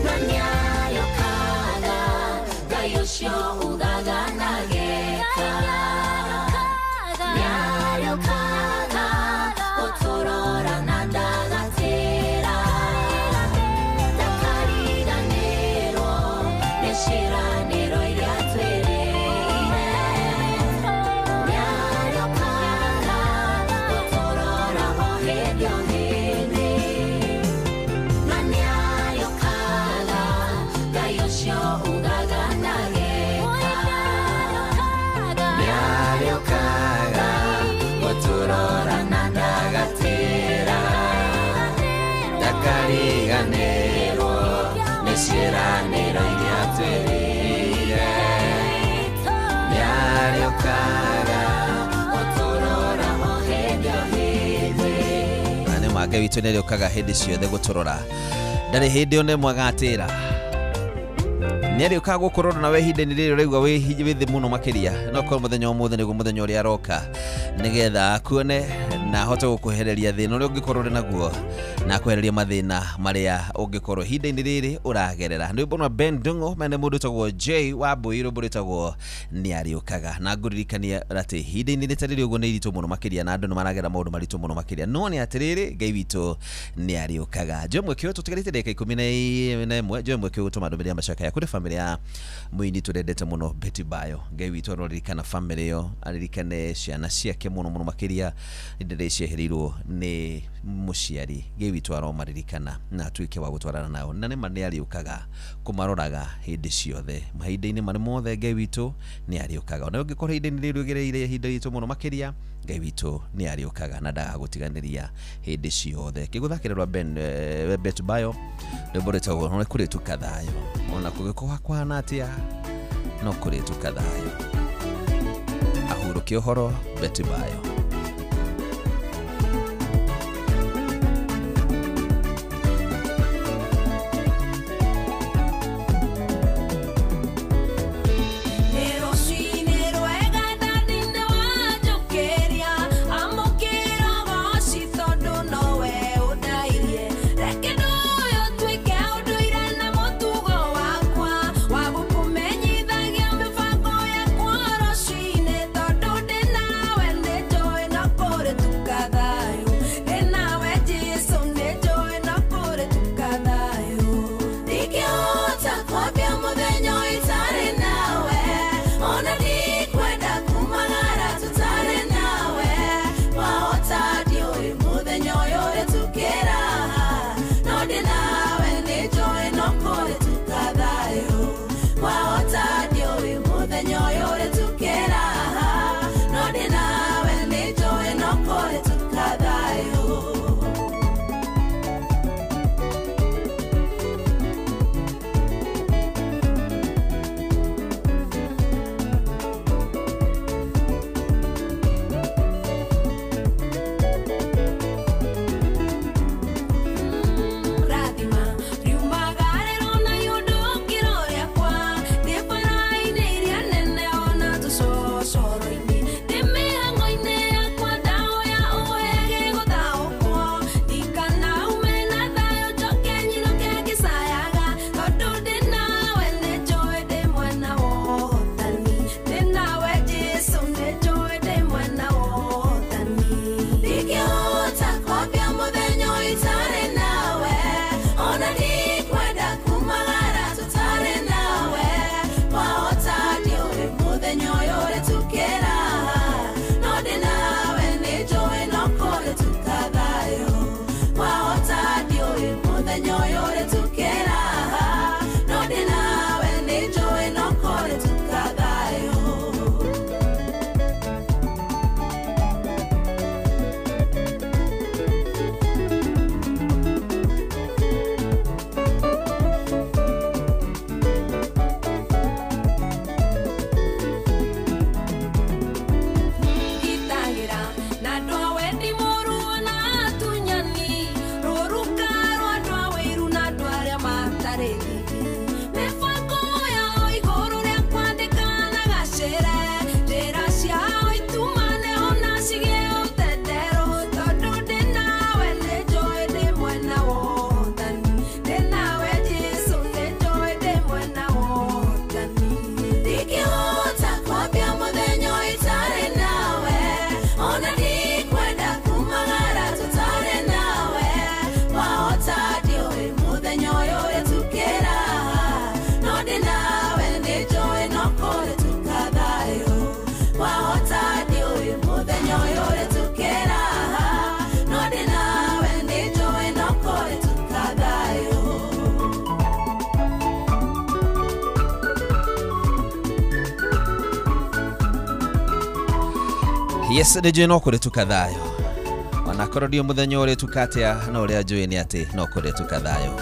Speaker 3: Na nĩarĩũkaga, Ngai ũcio ugaga na geka.
Speaker 7: arĩũkaga gũtũrora ho hĩndĩ o hĩndĩ. Na nĩ Ngai witũ nĩ arĩũkaga hĩndĩ ciothe gũtũrora, ndarĩ hĩndĩ o na ĩmwe agatĩra. Nĩ arĩũkaga gũkũrora nawe ihinda-inĩ rĩrĩ ũraigua wĩ thĩ mũno makĩria, no korwo mũthenya ũmũthĩ nĩguo mũthenya ũrĩa aroka nĩgetha akuone na ahote gũkwehereria thĩna ũrĩa ũngĩkorwo ũrĩ naguo na kwehereria mathĩna marĩa ũngĩkorwo ihinda-inĩ rĩrĩ ũragerera. Nĩ mbona Ben Ndung'u mene mũndũ ũtagwo J Wambui rũmbũ rĩtagwo nĩ arĩũkaga, na ngũririkania atĩ ihinda-inĩ rĩta rĩrĩ ũguo nĩ iritũ mũno makĩria na andũ nĩ maragera maũndũ maritũ mũno makĩria, no nĩ atĩrĩrĩ Ngai witũ nĩ arĩũkaga. Joe Mwekio tũtigarĩte ndagĩka 11. Joe Mwekio gũtũma ndũmĩrĩri macaka ya kũrĩ famĩlĩ ya mũini tũrendete mũno Betty Bayo. Ngai witũ aroririkana famĩlĩ ĩyo, aririkane ciana ciake mũno mũno makĩria hĩndĩ ĩrĩa ciehereirwo nĩ mũciari. Ngai witũ aromaririkana na atuĩke wa gũtwarana nao, na nĩma nĩ arĩũkaga kũmaroraga hĩndĩ ciothe, mahinda-inĩ marĩ mothe. Ngai witũ nĩ arĩũkaga, ona ũngĩkorwo ihinda-inĩ rĩrĩ ũgereire ihinda ritũ mũno makĩria, Ngai witũ nĩ arĩũkaga na ndagagũtiganĩria hĩndĩ ciothe. Kĩgũthakĩrĩrwa Betty Bayo rwĩmbo rwĩtagwo nĩ kũrĩtuka thayũ, ona kũgĩkorwo kũhana atĩa no kũrĩtuka thayũ. Ahurũke ũhoro Betty Bayo. Yes, nĩnjũĩ no kũrĩtuka thayũ, ona korwo ndio mũthenya ũrĩa tukatea, no ũrĩa njũĩ nĩ atĩ no kũrĩtuka thayũ.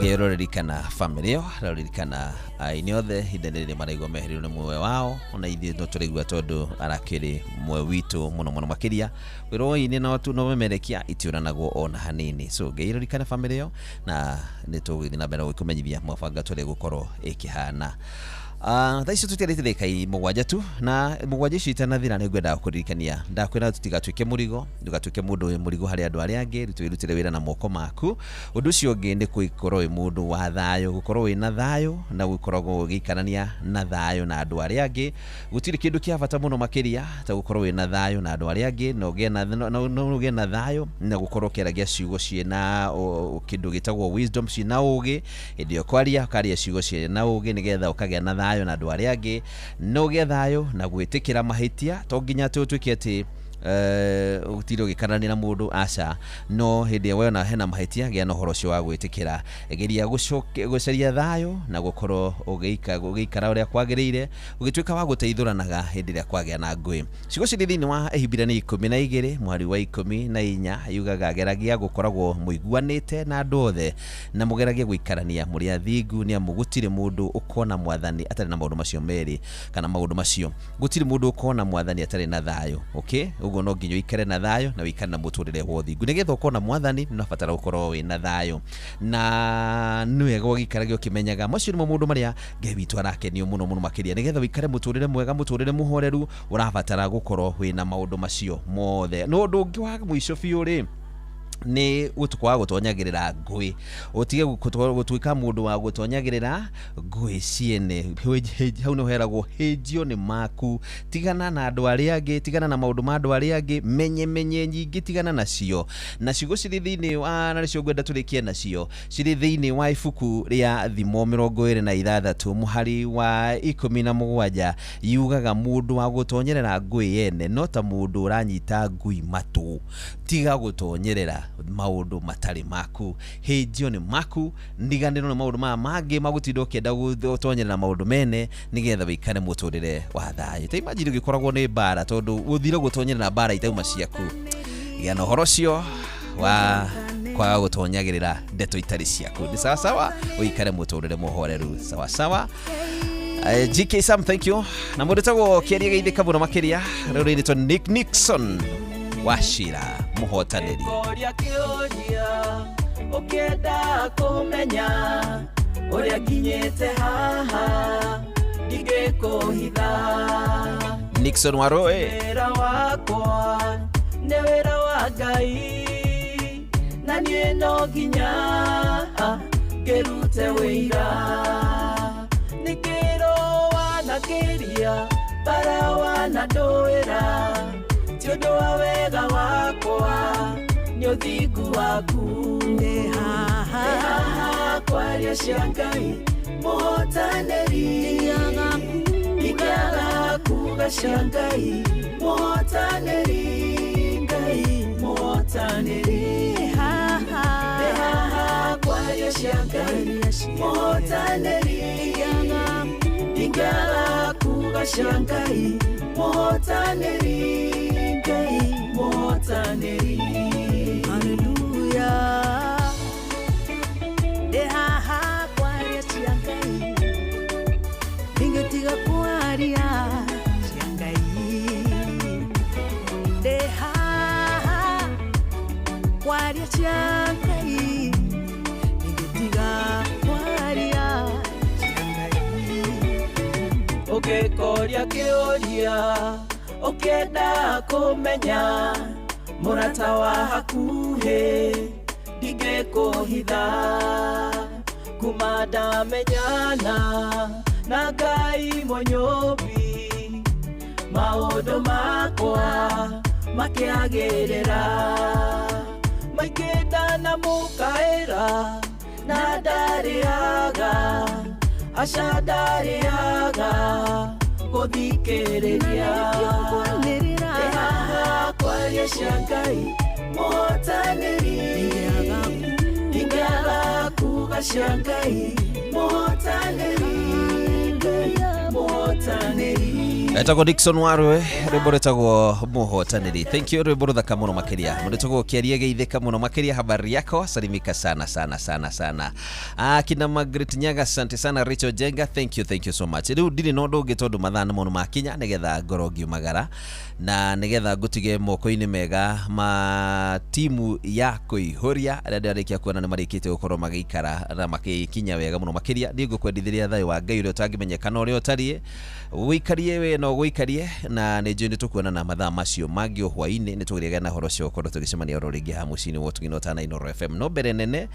Speaker 7: gerorerikana family yo rorerikana inyothe hindenere maraigo meheri ne mwe wao ona ithie no turegwa tondu arakiri mwe witu muno makiria wiro ine no tu no memerekia itiuranagwo ona hanini so gerorerikana family yo na nitugithi na mbere gukumenyithia mwabanga tore gukorwo ikihana thaici tutirite thekai mugwanja tu na mugwanja cita na thina ngwenda kuririkania ndakwira tutigatuike murigo ndugatuike mundu murigo hari andu ari angi twirutire wira na moko maku undu cio ngi ni kuikorwo wi mundu wa thayo gukorwo wi na thayo na gukorwo giikarania na thayo na andu ari angi gutiri kindu kia bata muno makiria ta gukorwo wi na thayo na andu ari angi no ge na thayo na gukorwo keragia ciugo ciena kindu gitagwo wisdom ciena ugi indio kwaria ciugo ciena ugi nigetha ukagea na thayo na andu ari angi no gethayo na gwitikira mahitia to nginya tutwike ati utiro gikananira mundu aca no hindi we na hena mahitia gia no horo cio wa gwitikira egeria gucaria thayo na gukorwo ugiikara uria kwagirire ugitwika wa guteithuranaga hindi ria kwagia na ngui cigo ciri thini wa Ehibirania 12 mwari wa 14 yugaga geragia gukoragwo muiguanite na andu othe na mugeragia guikarania muri athingu ni amugutire mundu ukona mwathani atari na maundu macio meri kana maundu macio gutire mundu ukona mwathani atari na thayo okay ugo no nginyo ikare na thayo na wikana na muturire wothi nigetha ukona mwathani no fatara gukorwo wi na thayo na niwega ugikaragio kimenyaga macio ni mundu maria ngai witu arakenio muno makiria nigetha wikare muturire mwega muturire muhoreru urafatara gukorwo wi na maundu macio mothe no ndungi wa mwisho biu ri ni gutukwa gutonyagirira ngui utige gutwika mundu wa gutonyagirira ngui ciene hau no heragwo hejio ni maku tigana na andu ari angi tigana na maundu ma andu ari angi menye nyingi tigana nacio na ciugo ciri thiini wa na cio ngwenda turikie nacio ciri thiini wa ibuku ria thimo 26 muhari wa 17 yugaga mundu wa gutonyerera ngui yene no ta mundu uranyita ngui matu tiga gutonyerera maundu matari maku hejio ni maku ndiganiro ni maundu mangi magutindo kenda gutonyerera maundu mene nigetha wikane muturire wa thayo ta imagine gikoragwo ni bara tondu uthire gutonyerera bara itauma ciaku ya no horocio wa kwa gutonyagirira ndeto itari ciaku ni sawa sawa wikane muturire muhoreru sawa sawa GK Sam thank you na mundu tago kiaria geithika muno makiria rero to Nick Nixon Washira muhotaneri
Speaker 3: koria kioria ukenda kumenya uria kinyete haha ndigekuhitha
Speaker 7: Nixon Waroe
Speaker 3: wira wakwa ne wira wa Ngai na nie no ginya gerute wira nikiro wana kiria para wana doera Tiodo wa wega wakwa ni uthigu waku ne haha kwaria cia Ngai muhotaneri igaga kuga cia Ngai muhotaneri Ngai muhotaneri haha kwaria cia Ngai muhotaneri igaga kuga cia Ngai muhotaneri Motaneri Hallelujah Deha kwaria cia Ngai Ingetiga kwaria cia Ngai Deha kwaria cia Ngai Ingetiga kwaria cia Ngai Ugekoria kioria ukenda kumenya murata wa hakuhe ndigekuhitha kumada menyana na Ngai Munyumbi maundu makwa makiagirira maikenda na mukaira na ndariaga ashadariaga kuthikiriria kwaria cia Ngai muhotaneri igaga kuga cia Ngai muhotaneri
Speaker 7: Etagwo Dickson Warwe rwimbo retagwo muhotaniri. Thank you rwimbo ruthaka muno makiria mundetagwo kiaria geithika muno makiria. Habari yako? Salimika sana. Kina Margaret Nyaga, asante sana. Rachel Jenga, thank you so much. Riu ndiri no ndungi tondu mathana muno makinya nigetha ngoro ngiumagara na nigetha ngutige moko-ini mega ma timu ya kuihuria aria ndarikia kuona ni marikite gukorwo magikara na makikinya wega muno makiria. Ndi ngukwendithiria thayo wa Ngai uria utangimenyekana uria utariĩ wikarie we no gwikarie na nĩ njũĩ nĩ tũkuona na mathaa macio mangĩ o hwainĩ nĩ tũgĩrĩaga na horo cio korwo tũgĩcemania oro rĩngĩ ha mũciĩ-inĩ wa ũtungino ta Inooro FM. No mbere nene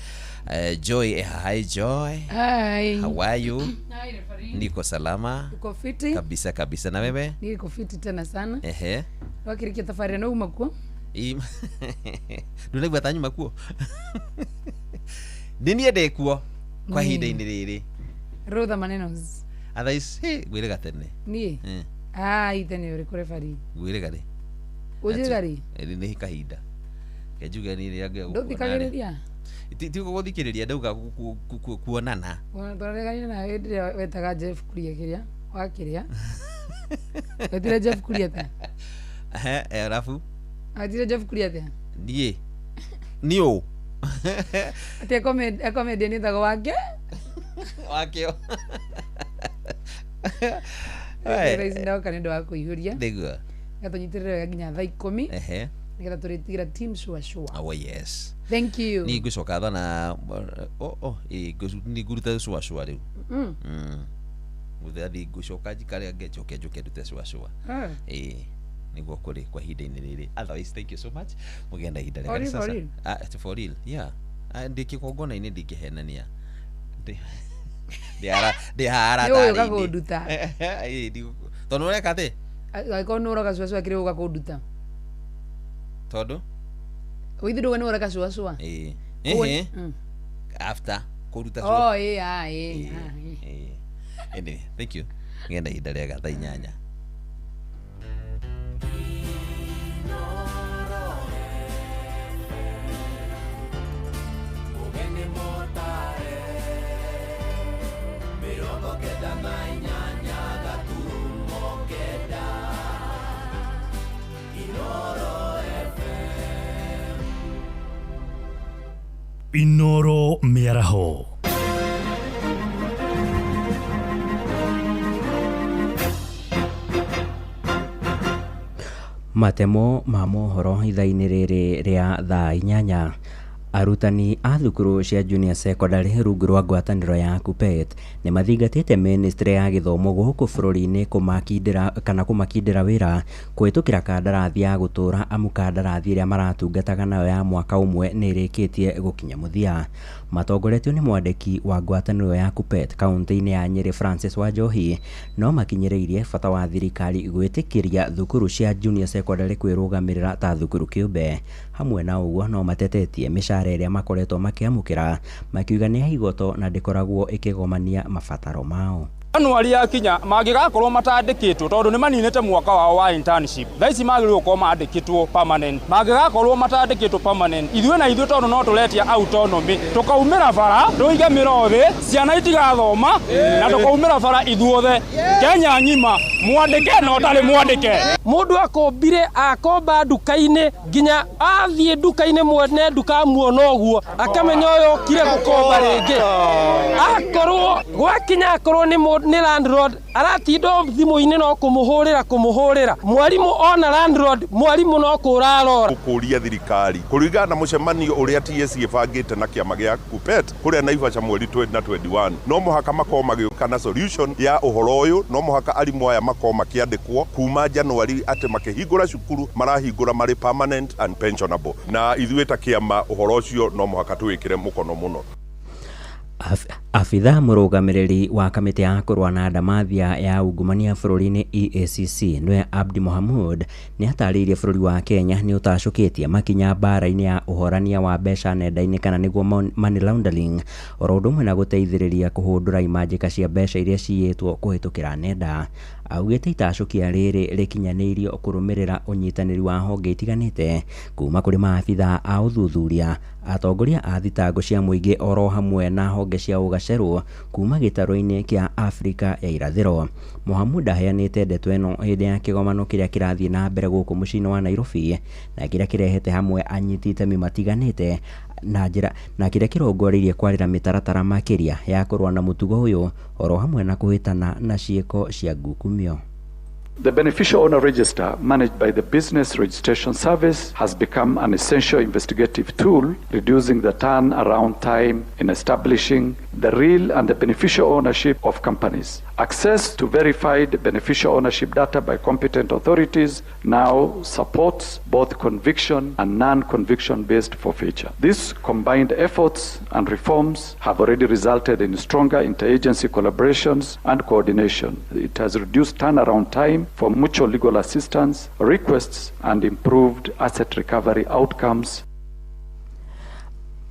Speaker 7: Joy, hi Joy.
Speaker 9: Hi.
Speaker 7: How are you? Niko salama.
Speaker 9: Uko fiti?
Speaker 7: Kabisa na wewe?
Speaker 9: Niko fiti tena sana.
Speaker 7: Ehe.
Speaker 9: Wakirikia tafari na umakuo?
Speaker 7: Ndũnaigua ta nyuma kuo? Ndiniende kuo kwa ihinda-inĩ rĩrĩ.
Speaker 9: Rutha maneno.
Speaker 7: Athais, gwĩrĩga tene.
Speaker 9: Niĩ? Itene ũrĩ kũrĩ bari.
Speaker 7: Gwĩrĩga rĩ?
Speaker 9: Ũnjĩrĩga rĩ?
Speaker 7: Nĩ kahinda. Kenjuga nĩ rĩa ngĩa.
Speaker 9: Ndũthikagĩrĩria?
Speaker 7: Ti gũthikĩrĩria ndauga kuonana.
Speaker 9: Twareganire na hĩndĩ wetaga Jeff Kuria kĩrĩa wakĩrĩa. Wetire Jeff Kuria ta?
Speaker 7: Alafu?
Speaker 9: Wetire Jeff Kuria ta?
Speaker 7: Niĩ. Niũ.
Speaker 9: Ati comedian ĩtagwo wake?
Speaker 7: Wakĩo.
Speaker 9: Raisi ndao kanendo wa kuihuria.
Speaker 7: Nĩguo.
Speaker 9: Gatũnyitĩrĩre wega nginya thaa 10.
Speaker 7: Ehe.
Speaker 9: Nigetha tũrĩtigĩra team sure.
Speaker 7: Oh yes.
Speaker 9: Thank you.
Speaker 7: Ni ngũcoka tha na ni nguruta sure rĩu. Mũthia ngũcoka njikare ngejoke ndute sure. Niguo kuri kwa ihinda-inĩ rĩrĩ. Otherwise, thank you so much. Mũgenda ihinda rĩega sasa. For real. Yeah. Ndikĩkongona-inĩ ndingĩhenania. Ndihara
Speaker 9: tari. Yo gakunduta.
Speaker 7: Tondu ureka ti?
Speaker 9: Agĩkorwo nĩ ũroga cua kĩrĩa ũgakunduta.
Speaker 7: Tondu?
Speaker 9: Wĩthi ndũga nĩ ũroga cua.
Speaker 7: After kuruta
Speaker 9: cua.
Speaker 7: Anyway, thank you. Ngenda ihinda rĩega thaa 8.
Speaker 15: Inooro Miaraho.
Speaker 2: Matemo ma mohoro ithaa-inĩ rĩrĩ rĩa thaa 8. Arutani a thukuru cia junior secondary rungu rwa ngwatanĩro ya KUPPET nĩ mathingatĩte ministry ya gĩthomo gũkũ bũrũri-inĩ kũmakindĩra wĩra kũhĩtũkĩra kandarathi ya gũtũũra amu kandarathi ĩrĩa maratungataga nayo ya mwaka ũmwe nĩ ĩrĩkĩtie gũkinya mũthia. Matongoretio nĩ mwandĩki wa ngwatanĩro ya KUPPET kaunti-inĩ ya Nyeri Francis Wanjohi no makinyĩrĩirie bata wa thirikari gwĩtĩkĩria thukuru cia junior secondary kwĩrũgamĩrĩra ta thukuru kĩũmbe. Hamwe na ũguo no matetetie mĩcara ĩrĩa makoretwo makĩamũkĩra makiuga nĩ ya igoto na ndĩkoragwo ĩkĩgomania mabataro mao.
Speaker 16: Januari yakinya mangĩgakorwo matandĩkĩtwo tondũ nĩ maninĩte mwaka wao wa internship. Thaa ici magĩrĩirwo gũkorwo mandĩkĩtwo permanent. Mangĩgakorwo matandĩkĩtwo permanent, ithuĩ na ithuĩ tondũ no tũretia autonomy, tũkaumĩra bara tũige mĩrothĩ, ciana itigathoma na tũkaumĩra bara ithuothe. Kenya ng'ima mwandĩke no tarĩ mwandĩke.
Speaker 17: Mũndũ akombire akomba nduka-inĩ nginya athiĩ nduka-inĩ mwene nduka muona ũguo akamenya ũyũ kire gũkomba rĩngĩ. Akorwo gwakinya akorwo nĩ landlord aratinda thimũ-inĩ no kũmũhũrĩra mwarimũ ona landlord mwarimũ no kũrarora.
Speaker 18: Gũkũria thirikari kũringana na mũcemanio ũrĩa TSC ĩbangĩte na kĩama gĩa KUPPET kũrĩa Naivasha mweri 2021 no mũhaka makorwo magĩũka na solution ya ũhoro ũyũ. No mũhaka arimũ aya makorwo makĩandĩkwo kuma Januari atĩ makĩhingũra cukuru marahingũra marĩ permanent and pensionable, na ithuĩ ta kĩama ũhoro ũcio no mũhaka tũwĩkĩre mũkono mũno.
Speaker 2: Afitha mũrũgamĩrĩri wa kamĩtĩ ya kũrũa na ndamathia ya ungumania bũrũri-inĩ EACC nĩwe Abdi Mohamud nĩ atarĩirie bũrũri wa Kenya nĩ ũtacũkĩtie makinya mbara-inĩ ya ũhorania wa mbeca nenda-inĩ kana nĩguo money laundering oro ũndũ ũmwe na gũteithĩrĩria kũhũndũra imanjĩka cia mbeca iria ciyĩtwo kũhĩtũkĩra nenda. Augĩte itacũkia rĩrĩ rĩkinyanĩirio kũrũmĩrĩra ũnyitanĩri wa honge itiganĩte kuma kũrĩ maabitha a ũthuthuria, atongoria a thitango cia mũingĩ oro hamwe na honge cia ũga Gacheru kuma gĩtarũ-inĩ kĩa Afrika ya irathĩro. Mohamud aheanĩte ndeto ĩno hĩndĩ ya kĩgomano kĩrĩa kĩrathiĩ na mbere gũkũ mũciĩ-inĩ wa Nairobi na kĩrĩa kĩrehete hamwe anyiti itemi matiganĩte na kĩrĩa kĩrongoreirie kwarĩra mĩtaratara makĩria ya kũrũa na mũtugo ũyũ oro hamwe na kũhĩtana na ciĩko cia ngukumio.
Speaker 8: The beneficial owner register managed by the Business Registration Service has become an essential investigative tool, reducing the turnaround time in establishing the real and the beneficial ownership of companies. Access to verified beneficial ownership data by competent authorities now supports both conviction and non-conviction based forfeiture. These combined efforts and reforms have already resulted in stronger interagency collaborations and coordination. It has reduced turnaround time for mutual legal assistance requests and improved asset recovery outcomes.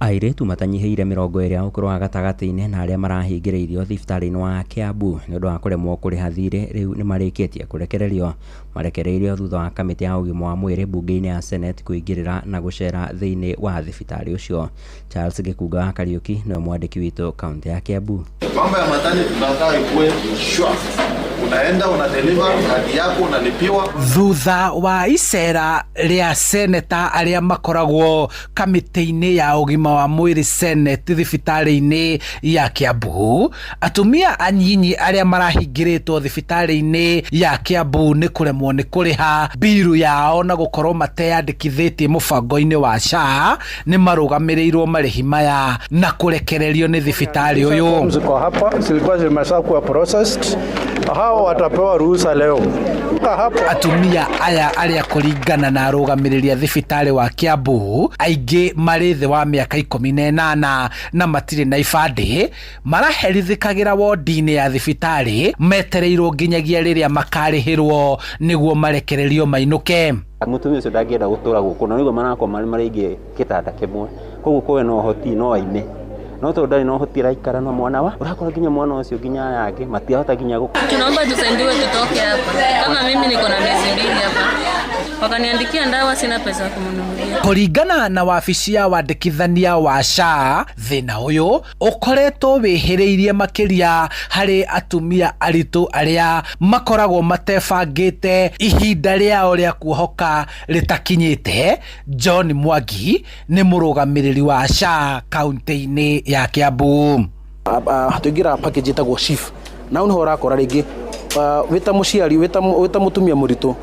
Speaker 2: Airĩtu matanyiheire 20 ũkũrũ wa gatagatĩ-inĩ na arĩa marahingĩrĩirio thibitarĩ-inĩ wa Kiambu nĩ ũndũ wa kũremwo kũrĩha thirĩ rĩu nĩ marĩkĩtie kũrekererio. Marekereirio thutha wa kamĩtĩ ya ũgima wa mwĩrĩ bunge-inĩ ya Senate kũingĩrĩra na gũcera thĩinĩ wa thibitarĩ ũcio. Charles Gĩkunga wa Kariuki nĩwe mwandĩki witũ kaunti ya Kiambu.
Speaker 11: Mambo ya matani tunataka ikuwe sure. Unaenda unadeliver hadi yako unalipiwa.
Speaker 6: Thutha wa icera rĩa seneta arĩa makoragwo kamĩtĩ-inĩ ya ũgima wa mwĩrĩ Senate thibitarĩ-inĩ ya Kiambu, atumia anyinyi arĩa marahingĩrĩtwo thibitarĩ-inĩ ya Kiambu nĩ kũremwo nĩ kũrĩha biru yao na gũkorwo mateyandĩkithĩtie mũbango-inĩ wa SHA nĩ marũgamĩrĩirwo marĩhi maya na kũrekererio nĩ thibitarĩ ũyũ.
Speaker 21: Ziko hapa zilikuwa zimeshakuwa processed, hao watapewa ruhusa leo.
Speaker 6: Atumia aya arĩa kũringana na arũgamĩrĩri a thibitarĩ wa Kiambu aingĩ marĩ thĩ wa mĩaka 18 na matirĩ na ibandĩ maraherithĩkagĩra wodi-inĩ ya thibitarĩ metereirwo nginyagia rĩrĩa makarĩhĩrwo nĩguo marekererio mainũke.
Speaker 12: Mũtumia ũcio ndangĩenda gũtũra gũkũ na nĩguo marakoma marĩ gĩtanda kĩmwe, koguo kowe no hoti no aine no to ndani no hoti raikara na mwana wa urakora ginya mwana ucio ginya yake matiahota ginya gũkũ.
Speaker 24: Tunaomba tusaidiwe tutoke hapa. Kama mimi niko na miezi 2 hapa. Wakaniandikia ndawa sina pesa ya kumnunulia.
Speaker 6: Kũringana na wabici ya wandĩkithania wa SHA, thĩna ũyũ ũkoretwo wĩhĩrĩirie makĩria harĩ atumia aritũ arĩa makoragwo matebangĩte ihinda rĩao rĩa kuohoka rĩtakinyĩte. John Mwangi nĩ mũrũgamĩrĩri wa SHA kaunti-inĩ ya Kiambu.
Speaker 25: Hatuingira package itagwo SHIF na unho urakora rĩngĩ wita mũciari wita mũtumia mũritũ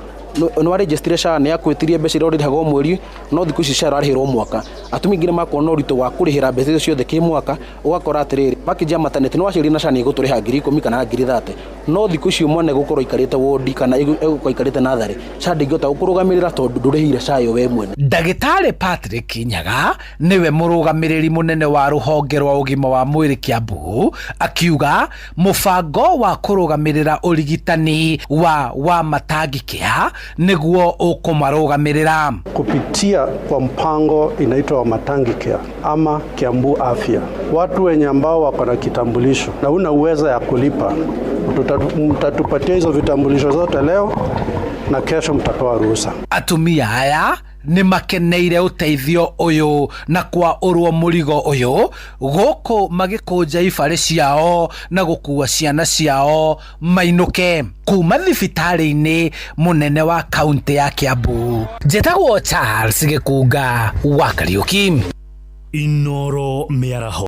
Speaker 25: no registration nĩ yakwĩtirie mbeca iria ũrĩhagwo mweri no thikũ ici ciararĩhĩrwo mwaka. Atumia ingĩ makona ũritũ wa kũrĩhĩra mbeca icio ciothe kĩ mwaka, ũgakora atĩrĩrĩ package ya maternity no waciari na SHA nĩ igũtũrĩha 10,000 kana 30,000 no thikũ icio mwana gũkorwo ikarĩte wodi kana gũkorwo ikarĩte natharĩ SHA ndĩngĩhota gũkũrũgamĩrĩra tondũ ndũrĩhire SHA yo we mwene.
Speaker 6: Ndagĩtarĩ Patrick Nyaga nĩwe mũrũgamĩrĩri mũnene wa rũhonge rwa ũgima wa mwĩrĩ Kiambu akiuga mũbango wa kũrũgamĩrĩra ũrigitani wa matangĩkĩa niguo ukumarũgamĩrĩra
Speaker 21: kupitia kwa mpango inaitwa Matangi Care ama Kiambu Afya. Watu wenye ambao wako na kitambulisho na una uwezo ya kulipa, mtatupatia hizo vitambulisho zote leo na kesho mtapewa ruhusa.
Speaker 6: Atumia aya nĩ makeneire ũteithio ũyũ na kwa ũrwo mũrigo ũyũ gũkũ magĩkũnja ibarĩ ciao na gũkua ciana ciao mainũke kuma thibitarĩ-inĩ mũnene wa kaunti ya Kiambu. Njĩtagwo Charles Gĩkunga wa Kariuki.
Speaker 15: Inoro Mĩaraho.